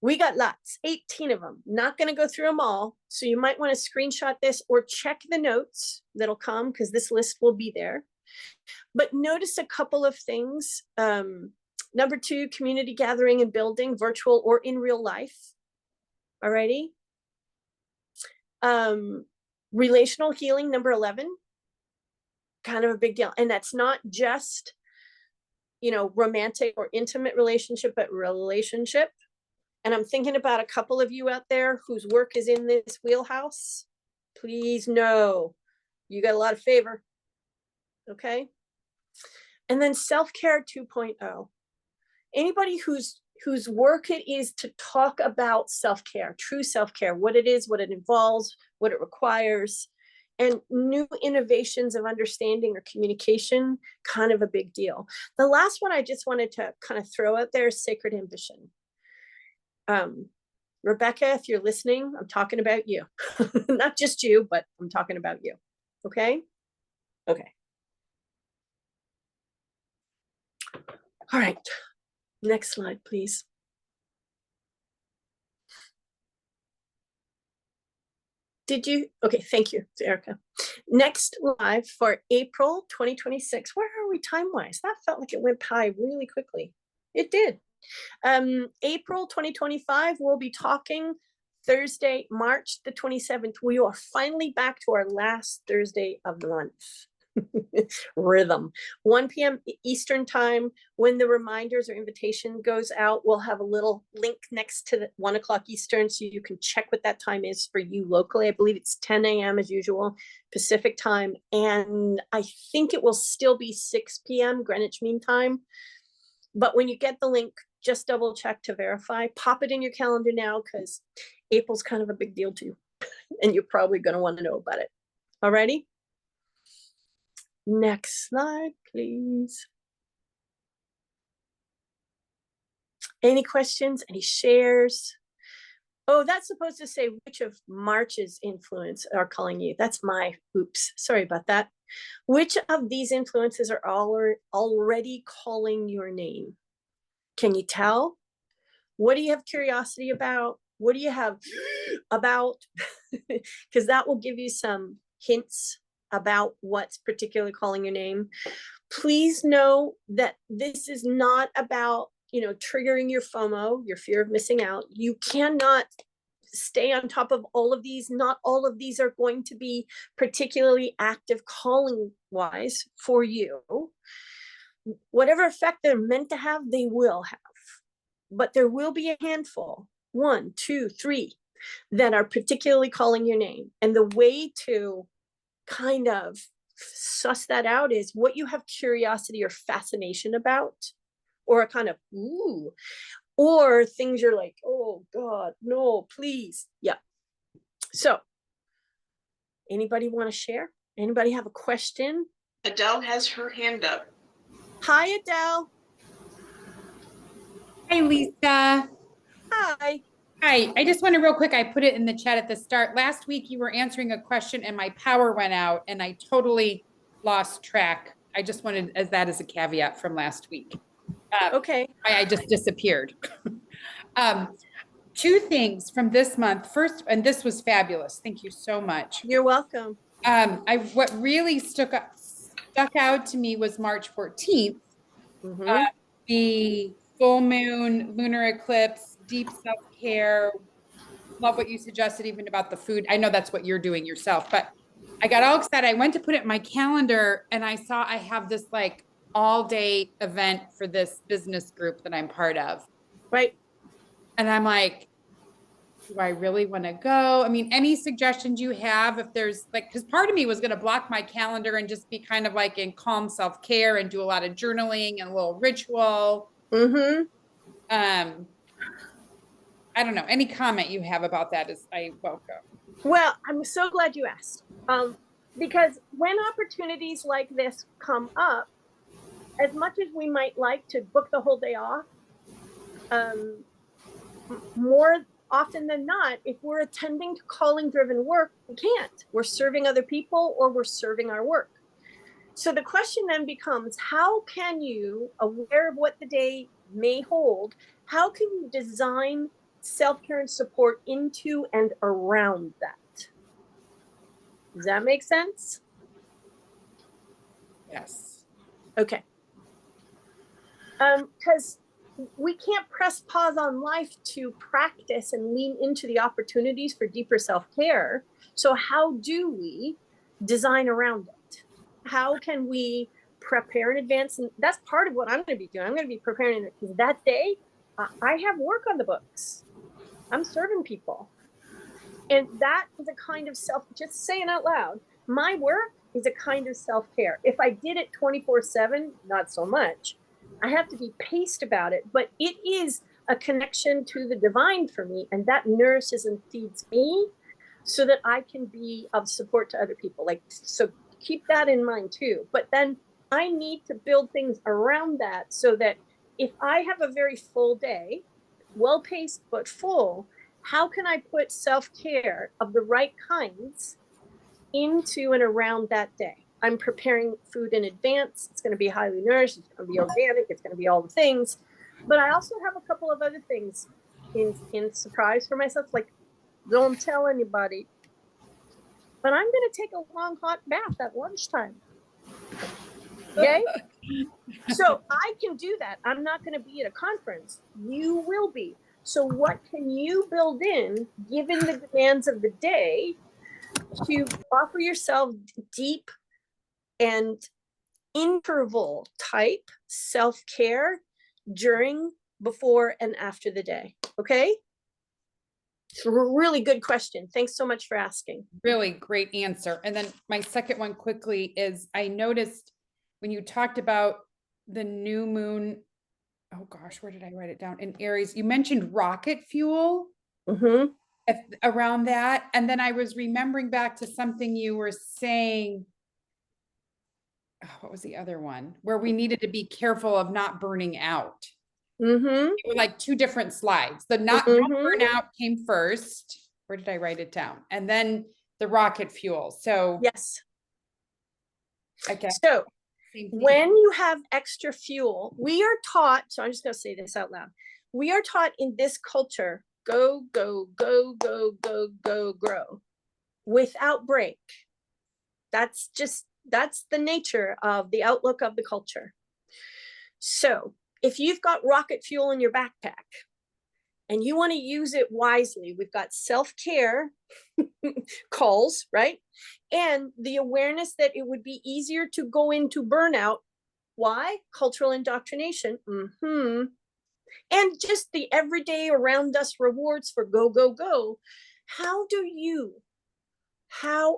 We got lots, 18 of them. Not going to go through them all. So you might want to screenshot this or check the notes that'll come because this list will be there. But notice a couple of things. Number 2, community gathering and building, virtual or in real life. Alrighty. Relational healing, number 11. Kind of a big deal. And that's not just, you know, romantic or intimate relationship, but relationship. And I'm thinking about a couple of you out there whose work is in this wheelhouse. Please know you got a lot of favor. Okay. And then self-care 2.0. Anybody whose work it is to talk about self-care, true self-care, what it is, what it involves, what it requires, and new innovations of understanding or communication, kind of a big deal. The last one I just wanted to kind of throw out there is sacred ambition. Rebecca, if you're listening, I'm talking about you. Not just you, but I'm talking about you. Okay? Okay. All right. Next slide, please. Did you? Okay, thank you, Erica. Next live for April 2026. Where are we time-wise? That felt like it went by really quickly. It did. April 2025, we'll be talking Thursday, March the 27th. We are finally back to our last Thursday of the month. Rhythm. 1 p.m. Eastern time. When the reminders or invitation goes out, we'll have a little link next to the 1 o'clock Eastern so you can check what that time is for you locally. I believe it's 10 a.m. as usual, Pacific time. And I think it will still be 6 p.m. Greenwich Mean Time. But when you get the link, just double check to verify. Pop it in your calendar now because April's kind of a big deal too. And you're probably going to want to know about it. Alrighty? Next slide, please. Any questions? Any shares? Oh, that's supposed to say which of March's influence are calling you. That's my oops. Sorry about that. Which of these influences are already calling your name? Can you tell? What do you have curiosity about? What do you have about? Because that will give you some hints about what's particularly calling your name. Please know that this is not about, you know, triggering your FOMO, your fear of missing out. You cannot stay on top of all of these. Not all of these are going to be particularly active calling wise for you. Whatever effect they're meant to have, they will have. But there will be a handful, 1, 2, 3, that are particularly calling your name. And the way to kind of suss that out is what you have curiosity or fascination about, or a kind of ooh, or things you're like, oh God, no, please. Yeah. So anybody want to share? Anybody have a question? Adele has her hand up. Hi, Adele. Hi, Lisa. Hi. Hi, I just wanted real quick, I put it in the chat at the start. Last week you were answering a question and my power went out and I totally lost track I just wanted as that as a caveat from last week. Okay. I just disappeared. Two things from this month. First, and this was fabulous. Thank you so much. You're welcome. What really stuck out to me was March 14th, Mhm. the full moon, lunar eclipse, deep self-care. Love what you suggested even about the food. I know that's what you're doing yourself, but I got all excited. I went to put it in my calendar and I saw I have this like all day event for this business group that I'm part of. Right. And I'm like, do I really want to go? I mean, any suggestions you have if there's like, because part of me was going to block my calendar and just be kind of like in calm self-care and do a lot of journaling and a little ritual. Mhm. I don't know. Any comment you have about that is I welcome. Well, I'm so glad you asked. Because when opportunities like this come up, as much as we might like to book the whole day off, more often than not, if we're attending to calling driven work, we can't. We're serving other people or we're serving our work. So the question then becomes, how can you, aware of what the day may hold, how can you design self-care and support into and around that? Does that make sense? Yes. Okay. Because we can't press pause on life to practice and lean into the opportunities for deeper self-care. So how do we design around it? How can we prepare in advance? And that's part of what I'm going to be doing. I'm going to be preparing it because that day I have work on the books. I'm serving people. And that is a kind of just saying out loud, my work is a kind of self-care. If I did it 24/7, not so much. I have to be paced about it, but it is a connection to the divine for me. And that nourishes and feeds me so that I can be of support to other people. Like, so keep that in mind too. But then I need to build things around that so that if I have a very full day, well paced but full, how can I put self-care of the right kinds into and around that day? I'm preparing food in advance. It's going to be highly nourished. It's going to be organic. It's going to be all the things. But I also have a couple of other things in surprise for myself. Like, don't tell anybody. But I'm going to take a long hot bath at lunchtime. Okay? So I can do that. I'm not going to be at a conference. You will be. So what can you build in, given the demands of the day, to offer yourself deep and interval type self-care during, before, and after the day? Okay? It's a really good question. Thanks so much for asking. Really great answer. And then my second one quickly is I noticed when you talked about the new moon, oh gosh, where did I write it down? In Aries, you mentioned rocket fuel around that. And then I was remembering back to something you were saying. Oh, what was the other one? Where we needed to be careful of not burning out. They were like two different slides. The not burnout came first. Where did I write it down? And then the rocket fuel. So yes. Okay. So when you have extra fuel, we are taught, so I'm just going to say this out loud. We are taught in this culture, go, go, go, go, go, go, grow without break. That's the nature of the outlook of the culture. So if you've got rocket fuel in your backpack and you want to use it wisely, we've got self-care calls, right? And the awareness that it would be easier to go into burnout. Why? Cultural indoctrination. And just the everyday around us rewards for go, go, go. How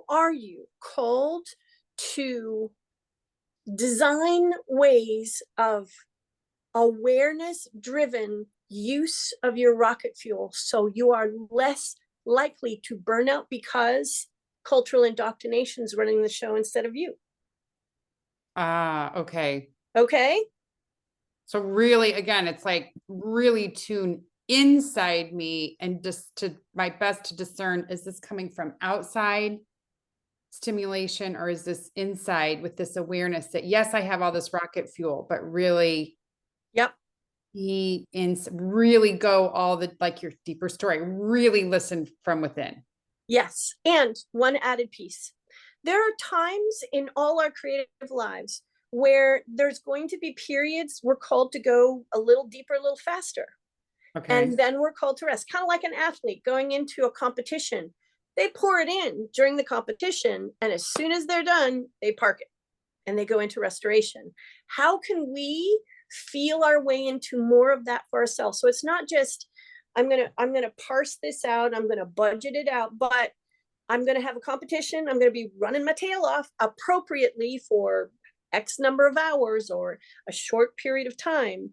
are you called to design ways of awareness-driven use of your rocket fuel so you are less likely to burn out because cultural indoctrination is running the show instead of you? Okay. Okay. So really, again, it's like really tune inside me and just to my best to discern, is this coming from outside stimulation or is this inside with this awareness that yes, I have all this rocket fuel, but really Yep. really go all the, like your deeper story, really listen from within. Yes. And one added piece. There are times in all our creative lives where there's going to be periods we're called to go a little deeper, a little faster. Okay. And then we're called to rest, kind of like an athlete going into a competition. They pour it in during the competition, and as soon as they're done, they park it and they go into restoration. How can we feel our way into more of that for ourselves? So it's not just, I'm gonna parse this out, I'm gonna budget it out, but I'm gonna have a competition, I'm gonna be running my tail off appropriately for X number of hours or a short period of time,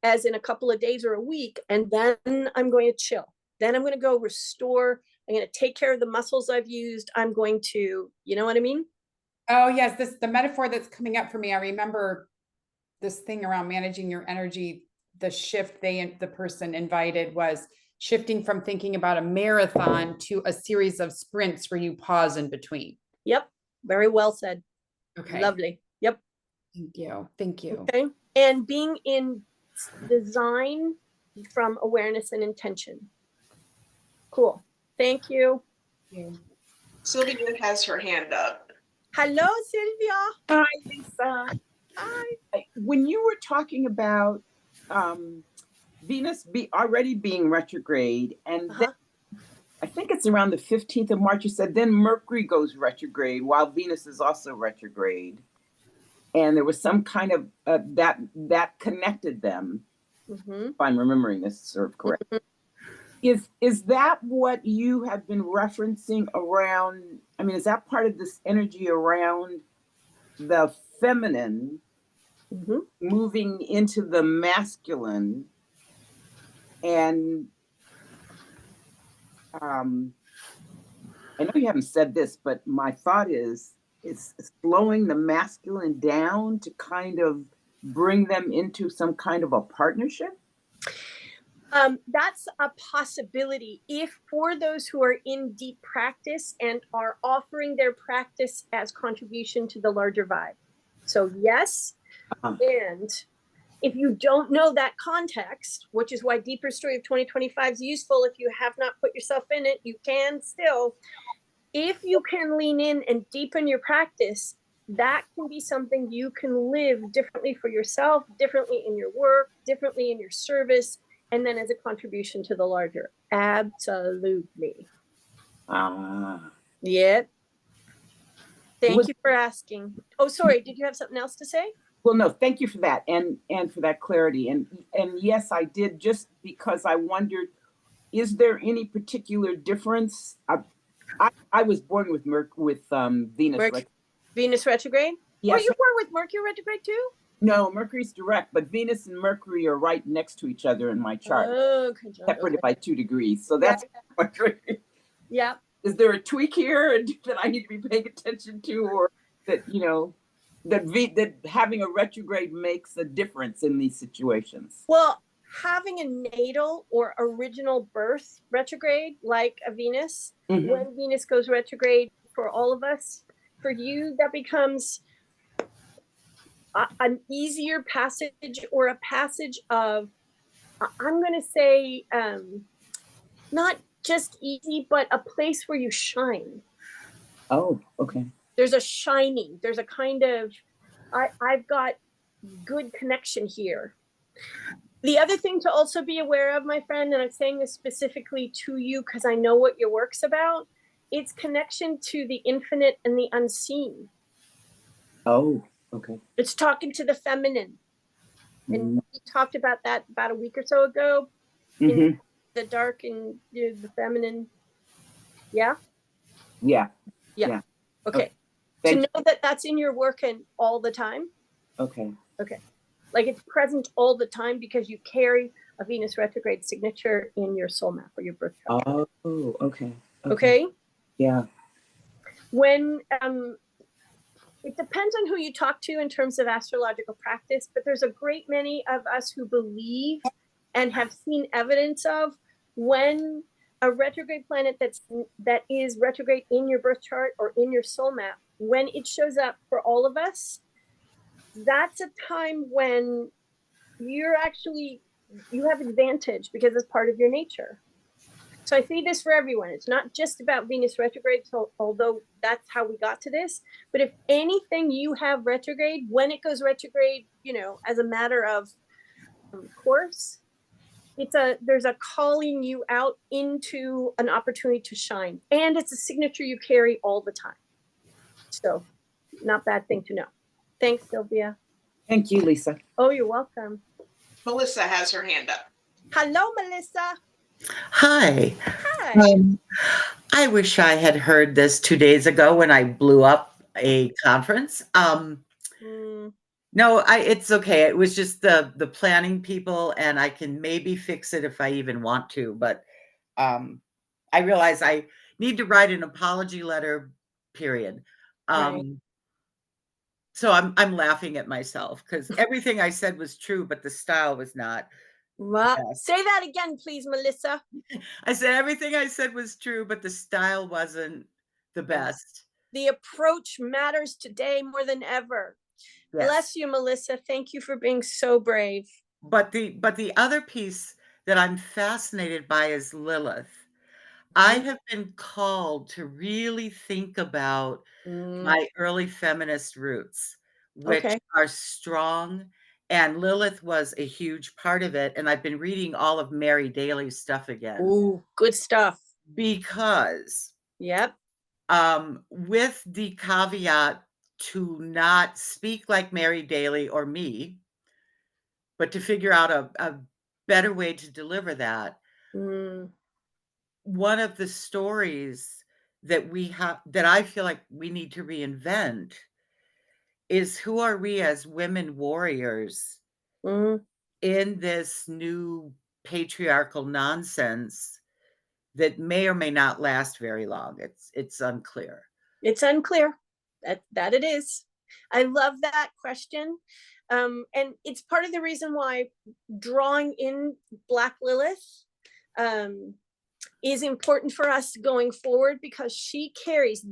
as in a couple of days or a week, and then I'm going to chill. Then I'm going to go restore. I'm going to take care of the muscles I've used. I'm going to, you know what I mean? Oh yes, the metaphor that's coming up for me. I remember this thing around managing your energy. The shift the person invited was shifting from thinking about a marathon to a series of sprints where you pause in between. Yep. Very well said. Okay. Lovely. Yep. Thank you. Thank you. Okay. And being in design from awareness and intention. Cool. Thank you. Thank you. Sylvia has her hand up. Hello, Sylvia. Hi, Lisa. Hi. When you were talking about Venus already being retrograde, and then I think it's around the 15th of March, you said then Mercury goes retrograde while Venus is also retrograde. And there was some kind of that connected them, if I'm remembering this sort of correct. Is that what you have been referencing around? I mean, is that part of this energy around the feminine moving into the masculine? And I know you haven't said this, but my thought is it's slowing the masculine down to kind of bring them into some kind of a partnership? That's a possibility if for those who are in deep practice and are offering their practice as contribution to the larger vibe. So yes, and if you don't know that context, which is why Deeper Story of 2025 is useful, if you have not put yourself in it, you can still. If you can lean in and deepen your practice, that can be something you can live differently for yourself, differently in your work, differently in your service, and then as a contribution to the larger. Absolutely. Yeah. Thank you for asking. Oh, sorry. Did you have something else to say? Well, no, thank you for that and for that clarity. And yes, I did, just because I wondered, is there any particular difference? I was born with Venus. Venus retrograde? Yes. Were you born with Mercury retrograde too? No, Mercury's direct, but Venus and Mercury are right next to each other in my chart. Okay. Separated by 2 degrees. So that's yeah. Is there a tweak here that I need to be paying attention to, or that, you know, that having a retrograde makes a difference in these situations? Well, having a natal or original birth retrograde, like a Venus, when Venus goes retrograde for all of us, for you, that becomes an easier passage, or a passage of, I'm going to say, not just easy, but a place where you shine. Oh, okay. There's a shining. There's a kind of, I've got good connection here. The other thing to also be aware of, my friend, and I'm saying this specifically to you because I know what your work's about, it's connection to the infinite and the unseen. Oh, okay. It's talking to the feminine. And we talked about that about a week or so ago. In the dark and the feminine. Yeah? Yeah. Okay. To know that that's in your work and all the time. Okay. Like it's present all the time because you carry a Venus retrograde signature in your soul map or your birth chart. Oh, okay. Okay? Yeah. When it depends on who you talk to in terms of astrological practice, but there's a great many of us who believe and have seen evidence of when a retrograde planet that is retrograde in your birth chart or in your soul map, when it shows up for all of us, that's a time when you have advantage because it's part of your nature. So I see this for everyone. It's not just about Venus retrograde, so although that's how we got to this, but if anything you have retrograde, when it goes retrograde, as a matter of course, there's a calling you out into an opportunity to shine, and it's a signature you carry all the time. So not bad thing to know. Thanks, Sylvia. Thank you, Lisa. Oh, you're welcome. Melissa has her hand up. Hello, Melissa. Hi. Hi. I wish I had heard this 2 days ago when I blew up a conference. No, it's okay. It was just the planning people, and I can maybe fix it if I even want to. But I realize I need to write an apology letter, period. Right. So I'm laughing at myself because everything I said was true, but the style was not. Yes. Say that again, please, Melissa. I said everything I said was true, but the style wasn't the best. The approach matters today more than ever. Yes. Bless you, Melissa. Thank you for being so brave. But the other piece that I'm fascinated by is Lilith. I have been called to really think about my early feminist roots, which are strong. And Lilith was a huge part of it. And I've been reading all of Mary Daly's stuff again. Ooh, good stuff. Because with the caveat to not speak like Mary Daly or me, but to figure out a better way to deliver that. One of the stories that we have, that I feel like we need to reinvent, is who are we as women warriors in this new patriarchal nonsense that may or may not last very long. It's unclear. It's unclear. That it is. I love that question. And it's part of the reason why drawing in Black Lilith is important for us going forward, because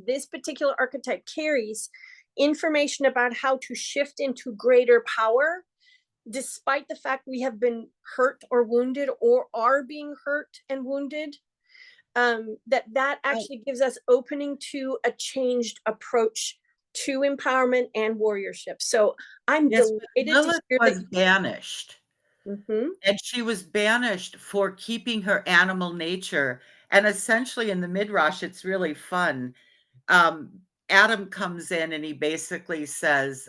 this particular archetype carries information about how to shift into greater power, despite the fact we have been hurt or wounded or are being hurt and wounded. That actually gives us opening to a changed approach to empowerment and warriorship. So I'm delighted Lilith to hear was banished. And she was banished for keeping her animal nature. And essentially in the Midrash, it's really fun. Adam comes in and he basically says,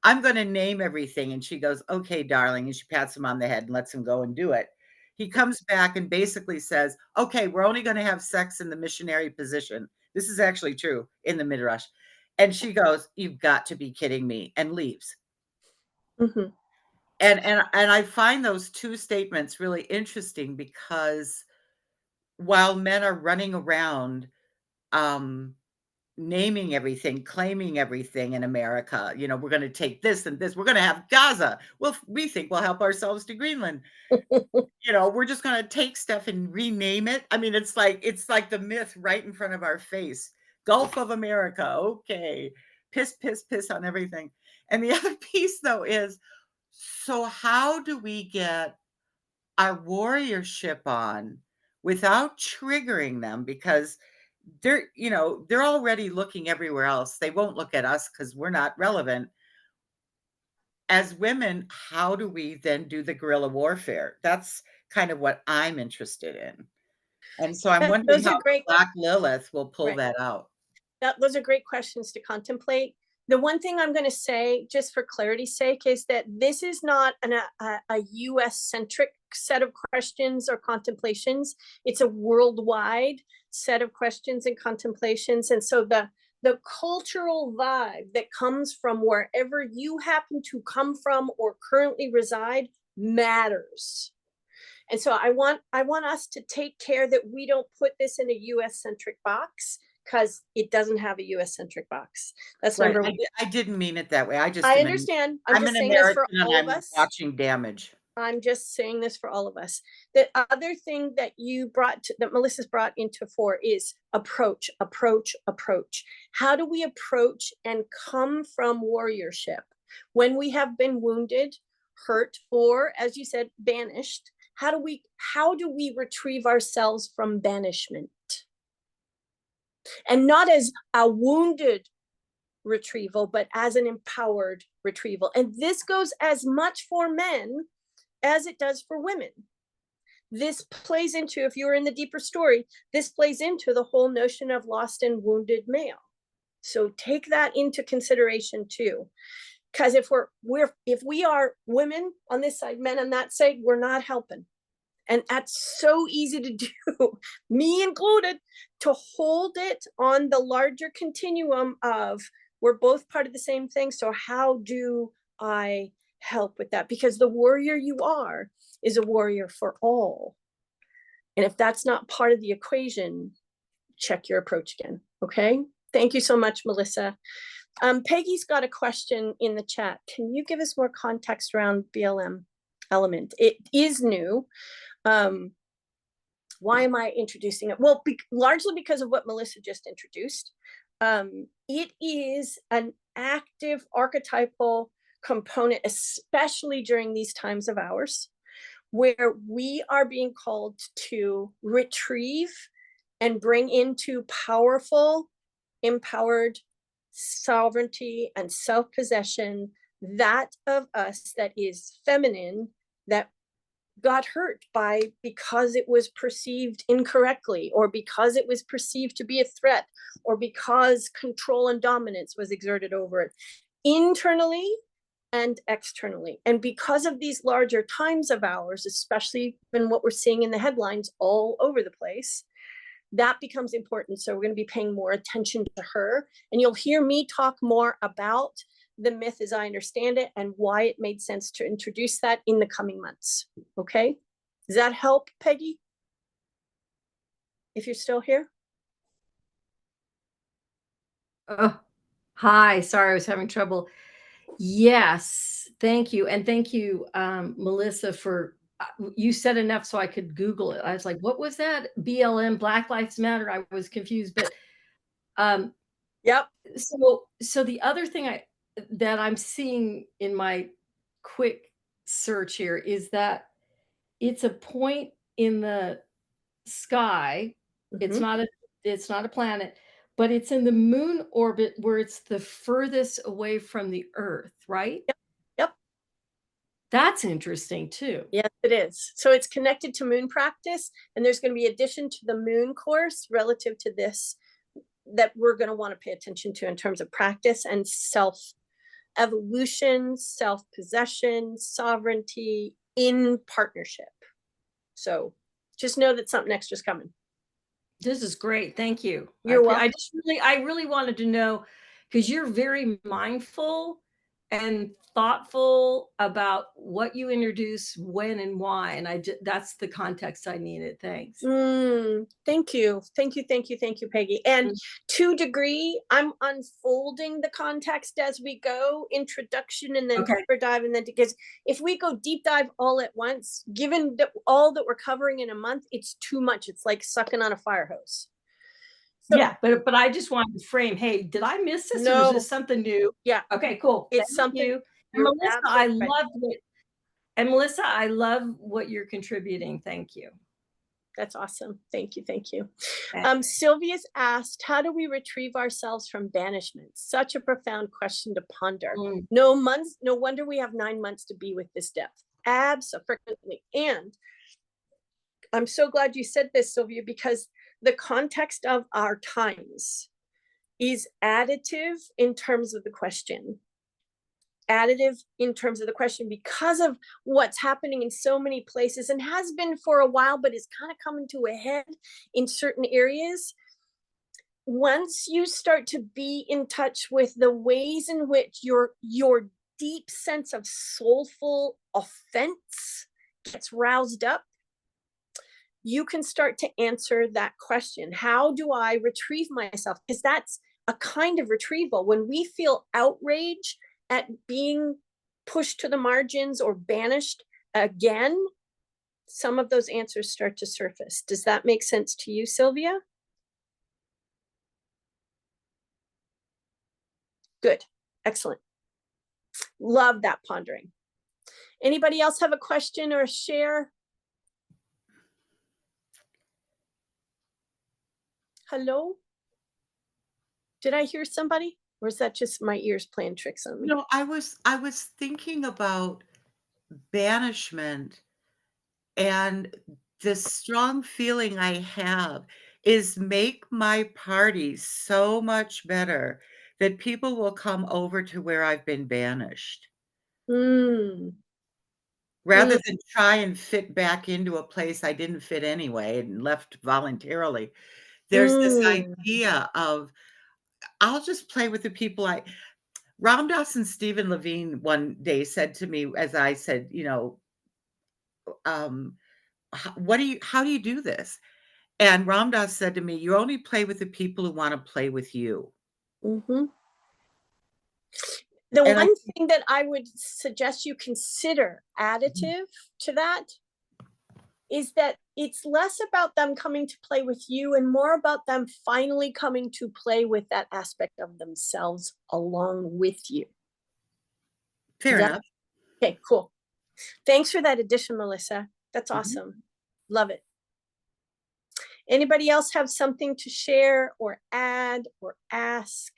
I'm going to name everything. And she goes, okay, darling. And she pats him on the head and lets him go and do it. He comes back and basically says, okay, we're only going to have sex in the missionary position. This is actually true in the Midrash. And she goes, you've got to be kidding me, and leaves. And I find those two statements really interesting, because while men are running around naming everything, claiming everything in America, we're going to take this and this, we're going to have Gaza. Well, we think we'll help ourselves to Greenland. We're just going to take stuff and rename it. I mean, it's like the myth right in front of our face. Gulf of America. Okay. Piss, piss, piss on everything. And the other piece, though, is, so how do we get our warriorship on without triggering them? Because they're already looking everywhere else. They won't look at us because we're not relevant. As women, how do we then do the guerrilla warfare? That's kind of what I'm interested in. And so I'm wondering how Black Lilith will pull that out. Those are great questions to contemplate. The one thing I'm going to say, just for clarity's sake, is that this is not a US-centric set of questions or contemplations. It's a worldwide set of questions and contemplations. And so the cultural vibe that comes from wherever you happen to come from or currently reside matters. And so I want us to take care that we don't put this in a US-centric box, because it doesn't have a US-centric box. That's number one. I didn't mean it that way. I understand. I'm just an saying American this for all and of I'm us. watching damage. I'm just saying this for all of us. The other thing that that Melissa's brought into fore is approach, approach, approach. How do we approach and come from warriorship when we have been wounded, hurt, or as you said, banished? How do we retrieve ourselves from banishment? And not as a wounded retrieval, but as an empowered retrieval. And this goes as much for men as it does for women. This plays into, if you're in the deeper story, this plays into the whole notion of lost and wounded male. So take that into consideration too. Because if we are women on this side, men on that side, we're not helping. And that's so easy to do, me included, to hold it on the larger continuum of we're both part of the same thing. So how do I help with that? Because the warrior you are is a warrior for all. And if that's not part of the equation, check your approach again. Okay. Thank you so much, Melissa. Peggy's got a question in the chat. Can you give us more context around BLM element? It is new. Why am I introducing it? Well, largely because of what Melissa just introduced. It is an active archetypal component, especially during these times of ours, where we are being called to retrieve and bring into powerful, empowered sovereignty and self-possession that of us that is feminine, that got hurt because it was perceived incorrectly, or because it was perceived to be a threat, or because control and dominance was exerted over it, internally and externally. And because of these larger times of ours, especially in what we're seeing in the headlines all over the place, that becomes important. So we're going to be paying more attention to her, and you'll hear me talk more about the myth as I understand it and why it made sense to introduce that in the coming months. Okay. Does that help, Peggy? If you're still here? Oh, hi. Sorry, I was having trouble. Yes, thank you. And thank you, Melissa, for, you said enough so I could Google it. I was like, what was that? BLM, Black Lives Matter. I was confused, but Yep. So the other thing that I'm seeing in my quick search here is that it's a point in the sky. It's not a planet, but it's in the moon orbit where it's the furthest away from the Earth, right? Yep. That's interesting too. Yes, it is. So it's connected to moon practice, and there's going to be addition to the moon course relative to this that we're going to want to pay attention to in terms of practice and self-evolution, self-possession, sovereignty in partnership. So just know that something extra is coming. This is great. Thank you. You're welcome. I really wanted to know, because you're very mindful and thoughtful about what you introduce, when and why. And that's the context I needed. Thanks. Thank you. Thank you, Peggy. And to degree, I'm unfolding the context as we go, introduction and then deeper dive. And then, because if we go deep dive all at once, given all that we're covering in a month, it's too much. It's like sucking on a fire hose. So, yeah, but I just wanted to frame, hey, did I miss this? No. Or is this something new? Yeah. Okay, cool. It's something. And Melissa, I loved it. And Melissa, I love what you're contributing. Thank you. That's awesome. Thank you. Sylvia's asked, how do we retrieve ourselves from banishment? Such a profound question to ponder. No wonder we have 9 months to be with this depth. Absolutely. And I'm so glad you said this, Sylvia, because the context of our times is additive in terms of the question. Because of what's happening in so many places and has been for a while, but is kind of coming to a head in certain areas. Once you start to be in touch with the ways in which your deep sense of soulful offense gets roused up, you can start to answer that question. How do I retrieve myself? Because that's a kind of retrieval. When we feel outrage at being pushed to the margins or banished again, some of those answers start to surface. Does that make sense to you, Sylvia? Good, excellent. Love that pondering. Anybody else have a question or a share? Hello? Did I hear somebody? Or is that just my ears playing tricks on me? No, I was thinking about banishment, and the strong feeling I have is make my party so much better that people will come over to where I've been banished. Mm, Rather than try and fit back into a place I didn't fit anyway and left voluntarily. There's this mm, idea of, I'll just play with the people Ram Dass and Stephen Levine one day said to me, as I said, how do you do this? And Ram Dass said to me, you only play with the people who want to play with you. mm-hmm. The And one thing that I would suggest you consider additive to that is that it's less about them coming to play with you and more about them finally coming to play with that aspect of themselves along with you. Fair enough. Okay, cool. Thanks for that addition, Melissa. That's Mhm. awesome. Love it. Anybody else have something to share or add or ask?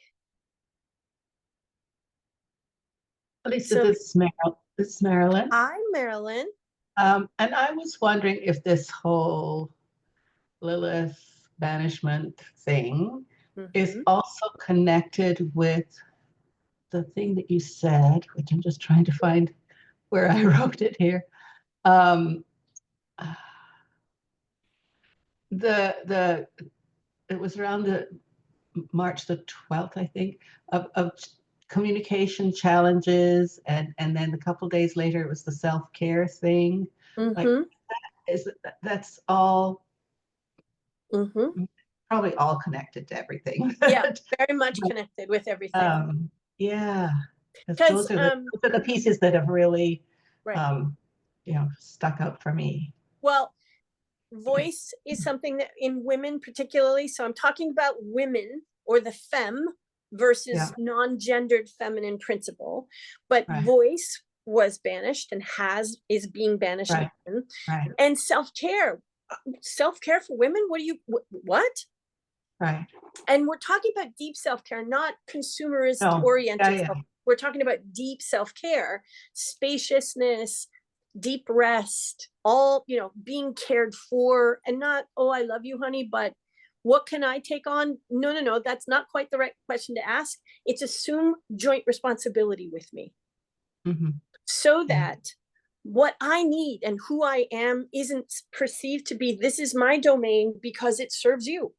Lisa, So- this is Marilyn. Hi, Marilyn. And I was wondering if this whole Lilith banishment thing is Mhm. also connected with the thing that you said, which I'm just trying to find where I wrote it here. It was around the March the 12th, I think, of communication challenges, and then a couple days later it was the self-care thing. Like, Mhm. that's all Mhm. probably all connected to everything. Yeah, very much connected with everything. Yeah, 'cause 'Cause, those are the pieces that have really right. stuck out for me. Well, voice is something that in women particularly, so I'm talking about women or the femme versus Yeah. non-gendered feminine principle, but Right. voice was banished and is being banished Right. again. Right, And self-care for women, what? right. And we're talking about deep self-care, not consumerist No, oriented yeah. self. We're talking about deep self-care, spaciousness, deep rest, all, being cared for, and not, oh, I love you, honey, but what can I take on? No, that's not quite the right question to ask. It's assume joint responsibility with me Mhm. so Yeah. that what I need and who I am isn't perceived to be, this is my domain because it serves you.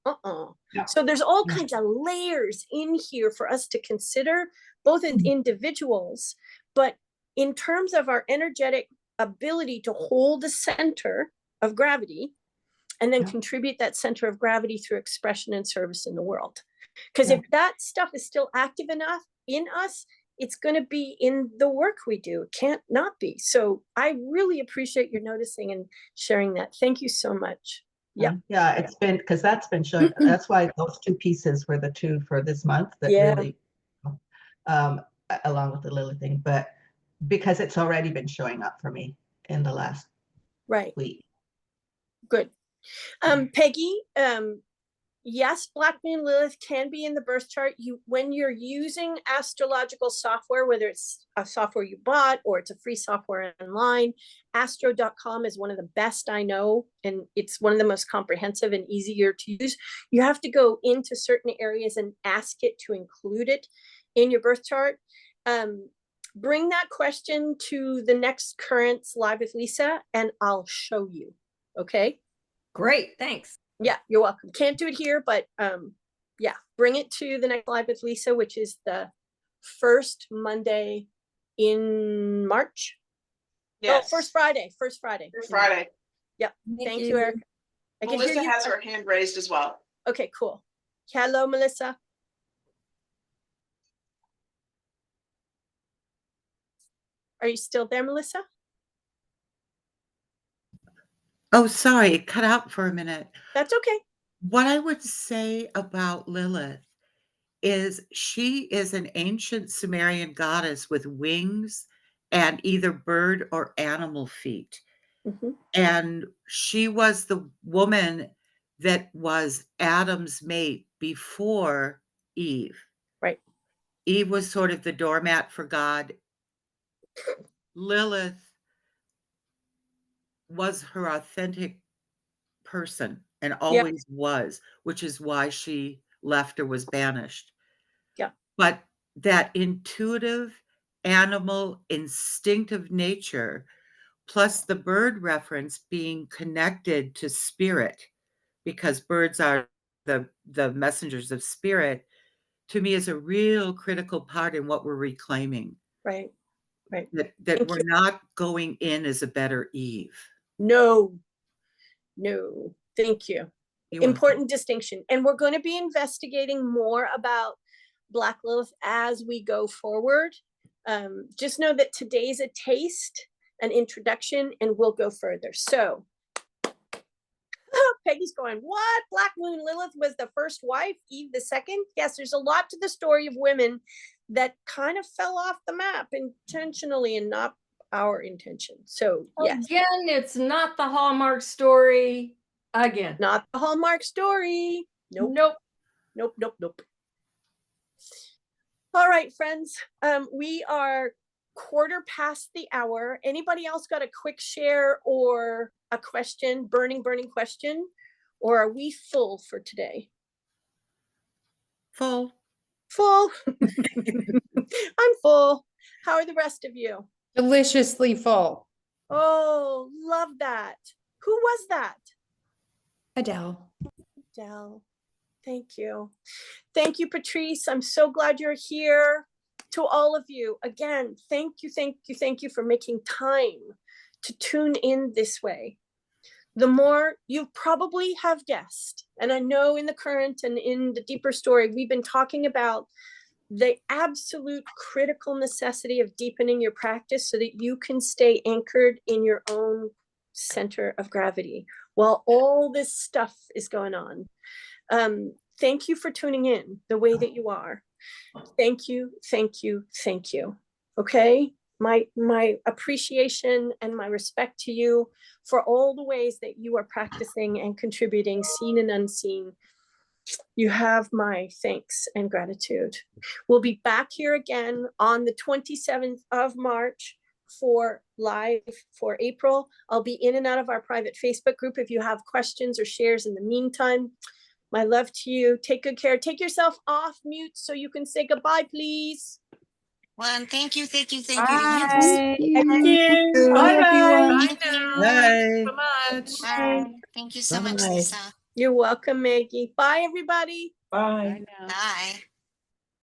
Yeah. So there's all Yeah. kinds of layers in here for us to consider, both as individuals, but in terms of our energetic ability to hold a center of gravity and then Yeah. contribute that center of gravity through expression and service in the world. Because Yeah. if that stuff is still active enough in us, it's going to be in the work we do. It can't not be. So I really appreciate your noticing and sharing that. Thank you so much. Yeah. Yeah, it's been, because that's been showing, that's why those two pieces were the two for this month that Yeah. really, along with the Lilith thing, but because it's already been showing up for me in the last Right. week. Good. Peggy, yes, Black Moon Lilith can be in the birth chart. When you're using astrological software, whether it's a software you bought or it's a free software online, astro.com is one of the best I know, and it's one of the most comprehensive and easier to use. You have to go into certain areas and ask it to include it in your birth chart. Bring that question to the next Currents Live with Lisa, and I'll show you. Okay? Great, thanks. Yeah, you're welcome. Can't do it here, but yeah, bring it to the next Live with Lisa, which is the first Monday in March. Yes. Oh, first Friday. First Friday. Yep. Thank you, Eric. I can hear Melissa you. has her hand raised as well. Okay, cool. Hello, Melissa. Are you still there, Melissa? Oh, sorry, it cut out for a minute. That's okay. What I would say about Lilith is she is an ancient Sumerian goddess with wings and either bird or animal feet. Mhm. And she was the woman that was Adam's mate before Eve. Right. Eve was sort of the doormat for God. Lilith was her authentic person and always was, which is why she left or was banished. Yeah. But that intuitive, animal, instinctive nature, plus the bird reference being connected to spirit, because birds are the messengers of spirit, to me is a real critical part in what we're reclaiming. Right. Right. That Thank we're you. not going in as a better Eve. No. No. Thank you. You're welcome. Important distinction. And we're going to be investigating more about Black Lilith as we go forward. Just know that today's a taste, an introduction, and we'll go further. So Peggy's going, what? Black Moon Lilith was the first wife, Eve the second? Yes, there's a lot to the story of women that kind of fell off the map intentionally and not our intention. So yes, Again, it's not the Hallmark story. Again. not the Hallmark story. Nope. Nope. Nope, nope, nope. All right, friends. We are quarter past the hour. Anybody else got a quick share or a question, burning question? Or are we full for today? Full. Full. I'm full. How are the rest of you? Deliciously full. Oh, love that. Who was that? Adele. Adele. Thank you. Thank you, Patrice. I'm so glad you're here. To all of you, again, thank you for making time to tune in this way. The more you probably have guessed, and I know in the current and in the deeper story, we've been talking about the absolute critical necessity of deepening your practice so that you can stay anchored in your own center of gravity while all this stuff is going on. Thank you for tuning in the way that you are. Thank you. Okay? My appreciation and my respect to you for all the ways that you are practicing and contributing, seen and unseen. You have my thanks and gratitude. We'll be back here again on the 27th of March for live for April. I'll be in and out of our private Facebook group if you have questions or shares in the meantime. My love to you. Take good care. Take yourself off mute so you can say goodbye, please. Well, thank you. Bye. Thank you. Bye Bye, everyone. Bye now. Bye. So much. Bye. Thank you so much, Bye. Lisa. You're welcome, Maggie. Bye, everybody. Bye. Bye now. Bye.